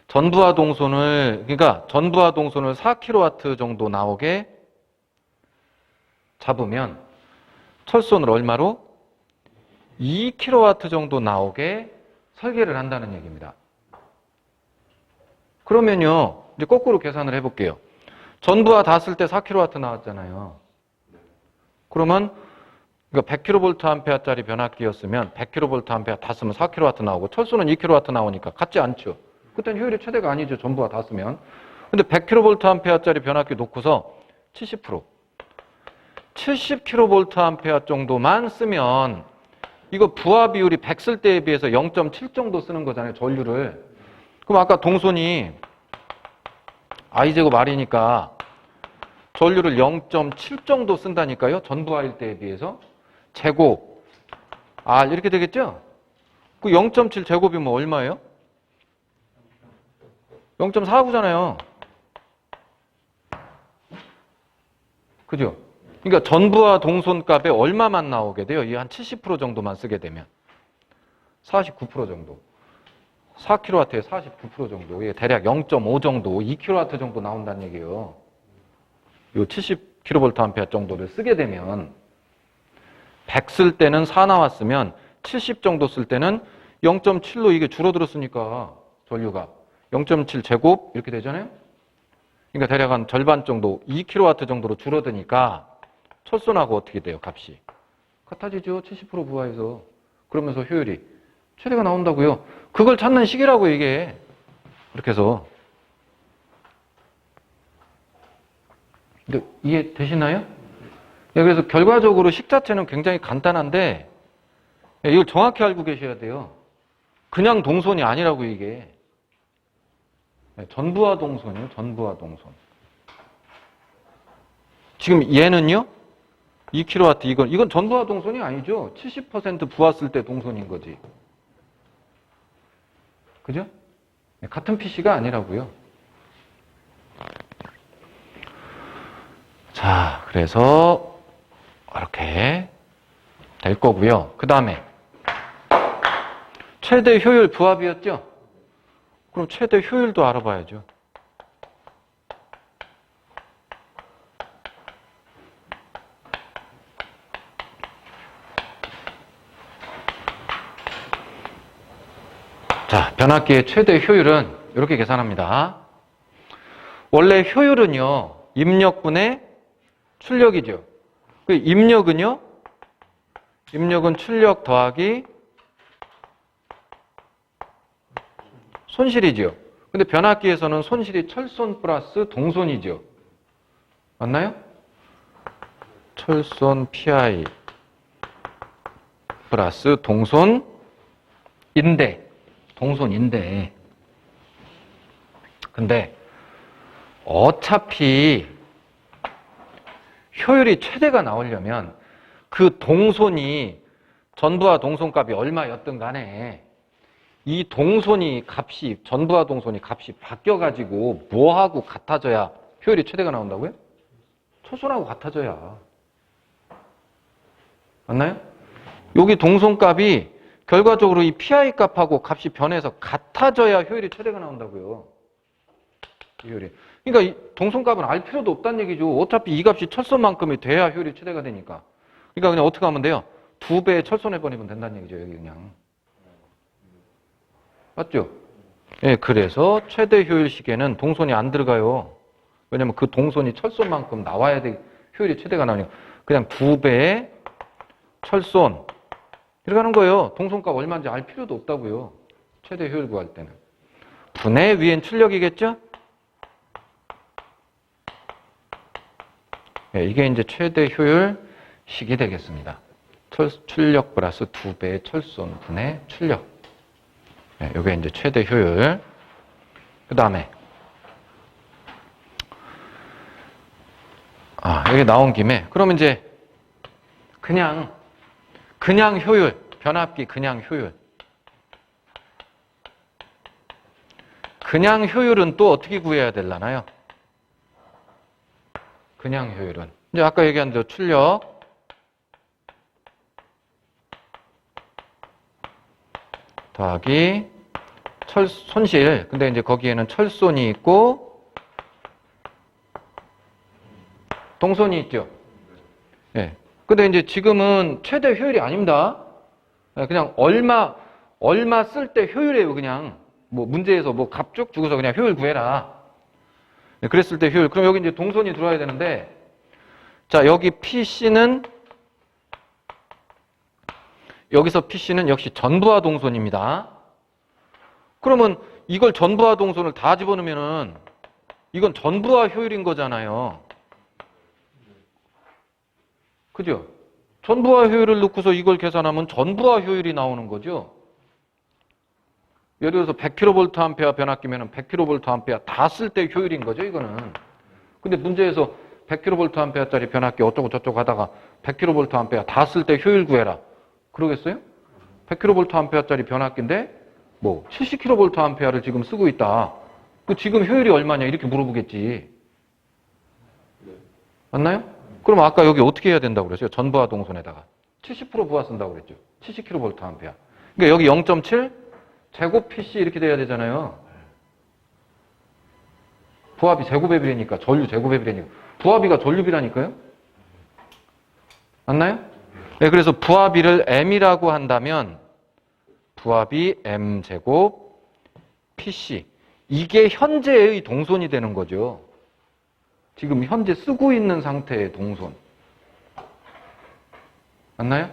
전부하 동선을 4kW 정도 나오게 잡으면 철선을 얼마로? 2kW 정도 나오게 설계를 한다는 얘기입니다. 그러면요, 이제 거꾸로 계산을 해볼게요. 전부하 다 쓸 때 4kW 나왔잖아요. 그러면 100kVA짜리 변압기였으면 100kVA 다 쓰면 4kW 나오고 철수는 2kW 나오니까 같지 않죠. 그때는 효율이 최대가 아니죠. 전부하 다 쓰면. 근데 100kVA짜리 변압기 놓고서 70%. 70kVA 정도만 쓰면 이거 부하 비율이 100 쓸 때에 비해서 0.7 정도 쓰는 거잖아요. 전류를. 그럼 아까 동선이 I제곱 R이니까 전류를 0.7 정도 쓴다니까요. 전부하일 때에 비해서. 제곱 R 이렇게 되겠죠? 그 0.7 제곱이면 얼마예요? 0.49잖아요. 그죠? 그러니까 전부하 동선 값에 얼마만 나오게 돼요? 이 한 70% 정도만 쓰게 되면 49% 정도. 4kW에 49% 정도. 이게 대략 0.5 정도, 2kW 정도 나온다는 얘기예요. 요 70kVA 정도를 쓰게 되면 100 쓸 때는 4 나왔으면 70 정도 쓸 때는 0.7로 이게 줄어들었으니까 전류가 0.7 제곱 이렇게 되잖아요. 그러니까 대략 한 절반 정도, 2kW 정도로 줄어드니까 철선하고 어떻게 돼요? 값이 같아지죠. 70% 부하에서. 그러면서 효율이 최대가 나온다고요. 그걸 찾는 식이라고 이게. 그렇게 해서 근데 이해되시나요? 예, 그래서 결과적으로 식 자체는 굉장히 간단한데 예, 이걸 정확히 알고 계셔야 돼요. 그냥 동선이 아니라고 이게. 예, 전부하 동선이에요. 전부하 동선. 지금 얘는요? 2kW 이건 전부하 동선이 아니죠. 70% 부하 쓸 때 동선인 거지. 그죠? 예, 같은 PC가 아니라고요. 자, 그래서 이렇게 될 거고요. 그 다음에 최대 효율 부합이었죠? 그럼 최대 효율도 알아봐야죠. 자, 변압기의 최대 효율은 이렇게 계산합니다. 원래 효율은요, 입력분의 출력이죠. 그 입력은요, 입력은 출력 더하기 손실이죠. 근데 변압기에서는 손실이 철손 플러스 동손이죠. 맞나요? 철손 PI 플러스 동손인데 근데 어차피 효율이 최대가 나오려면 그 동손이 전부하 동손값이 얼마였든 간에 이 동손이 값이 전부하 동손이 값이 바뀌어가지고 뭐하고 같아져야 효율이 최대가 나온다고요? 초손하고 같아져야. 맞나요? 여기 동손값이 결과적으로 이 PI 값하고 값이 변해서 같아져야 효율이 최대가 나온다고요. 이 효율이. 그러니까 이 동손값은 알 필요도 없다는 얘기죠. 어차피 이 값이 철손만큼이 돼야 효율이 최대가 되니까. 그러니까 그냥 어떻게 하면 돼요? 2배의 철손해버리면 된다는 얘기죠. 여기 그냥. 맞죠? 예, 그래서 최대 효율 시계는 동손이 안 들어가요. 왜냐면 그 동손이 철손만큼 나와야 돼. 효율이 최대가 나오니까. 그냥 2배의 철손. 들어가는 거예요. 동손값 얼마인지 알 필요도 없다고요. 최대 효율 구할 때는. 분의 위엔 출력이겠죠? 네, 이게 이제 최대 효율식이 되겠습니다. 출력 플러스 2배의 철손 분의 출력. 네, 이게 이제 최대 효율. 그 다음에 여기 나온 김에 그럼 이제 그냥 효율, 변압기 그냥 효율. 그냥 효율은 또 어떻게 구해야 되려나요? 그냥 효율은. 이제 아까 얘기한 대로 출력. 더하기 손실. 근데 이제 거기에는 철손이 있고 동손이 있죠. 예. 네. 근데 이제 지금은 최대 효율이 아닙니다. 그냥 얼마 쓸 때 효율이에요, 그냥. 뭐 문제에서 뭐 값 쭉 주고서 그냥 효율 구해라. 그랬을 때 효율. 그럼 여기 이제 동선이 들어와야 되는데, 자, 여기 PC는, 여기서 PC는 역시 전부하 동선입니다. 그러면 이걸 전부하 동선을 다 집어넣으면은 이건 전부하 효율인 거잖아요. 그죠? 전부하 효율을 넣고서 이걸 계산하면 전부하 효율이 나오는 거죠. 예를 들어서 100kVA 변압기면은 100kVA 다 쓸 때 효율인 거죠, 이거는. 근데 문제에서 100kVA짜리 변압기 어쩌고 저쩌고 하다가 100kVA 다 쓸 때 효율 구해라. 그러겠어요? 100kVA짜리 변압기인데 뭐 70kVA를 지금 쓰고 있다. 그 지금 효율이 얼마냐 이렇게 물어보겠지. 맞나요? 그럼 아까 여기 어떻게 해야 된다고 그랬어요? 전부하 동선에다가 70% 부하 쓴다고 그랬죠. 70kVA. 그러니까 여기 0.7 제곱 PC 이렇게 돼야 되잖아요. 부합이 제곱배비라니까 전류 제곱배비라니까 부합이가 전류비라니까요. 맞나요? 네, 그래서 부합이를 M이라고 한다면 부합이 M제곱 PC 이게 현재의 동선이 되는 거죠. 지금 현재 쓰고 있는 상태의 동선. 맞나요?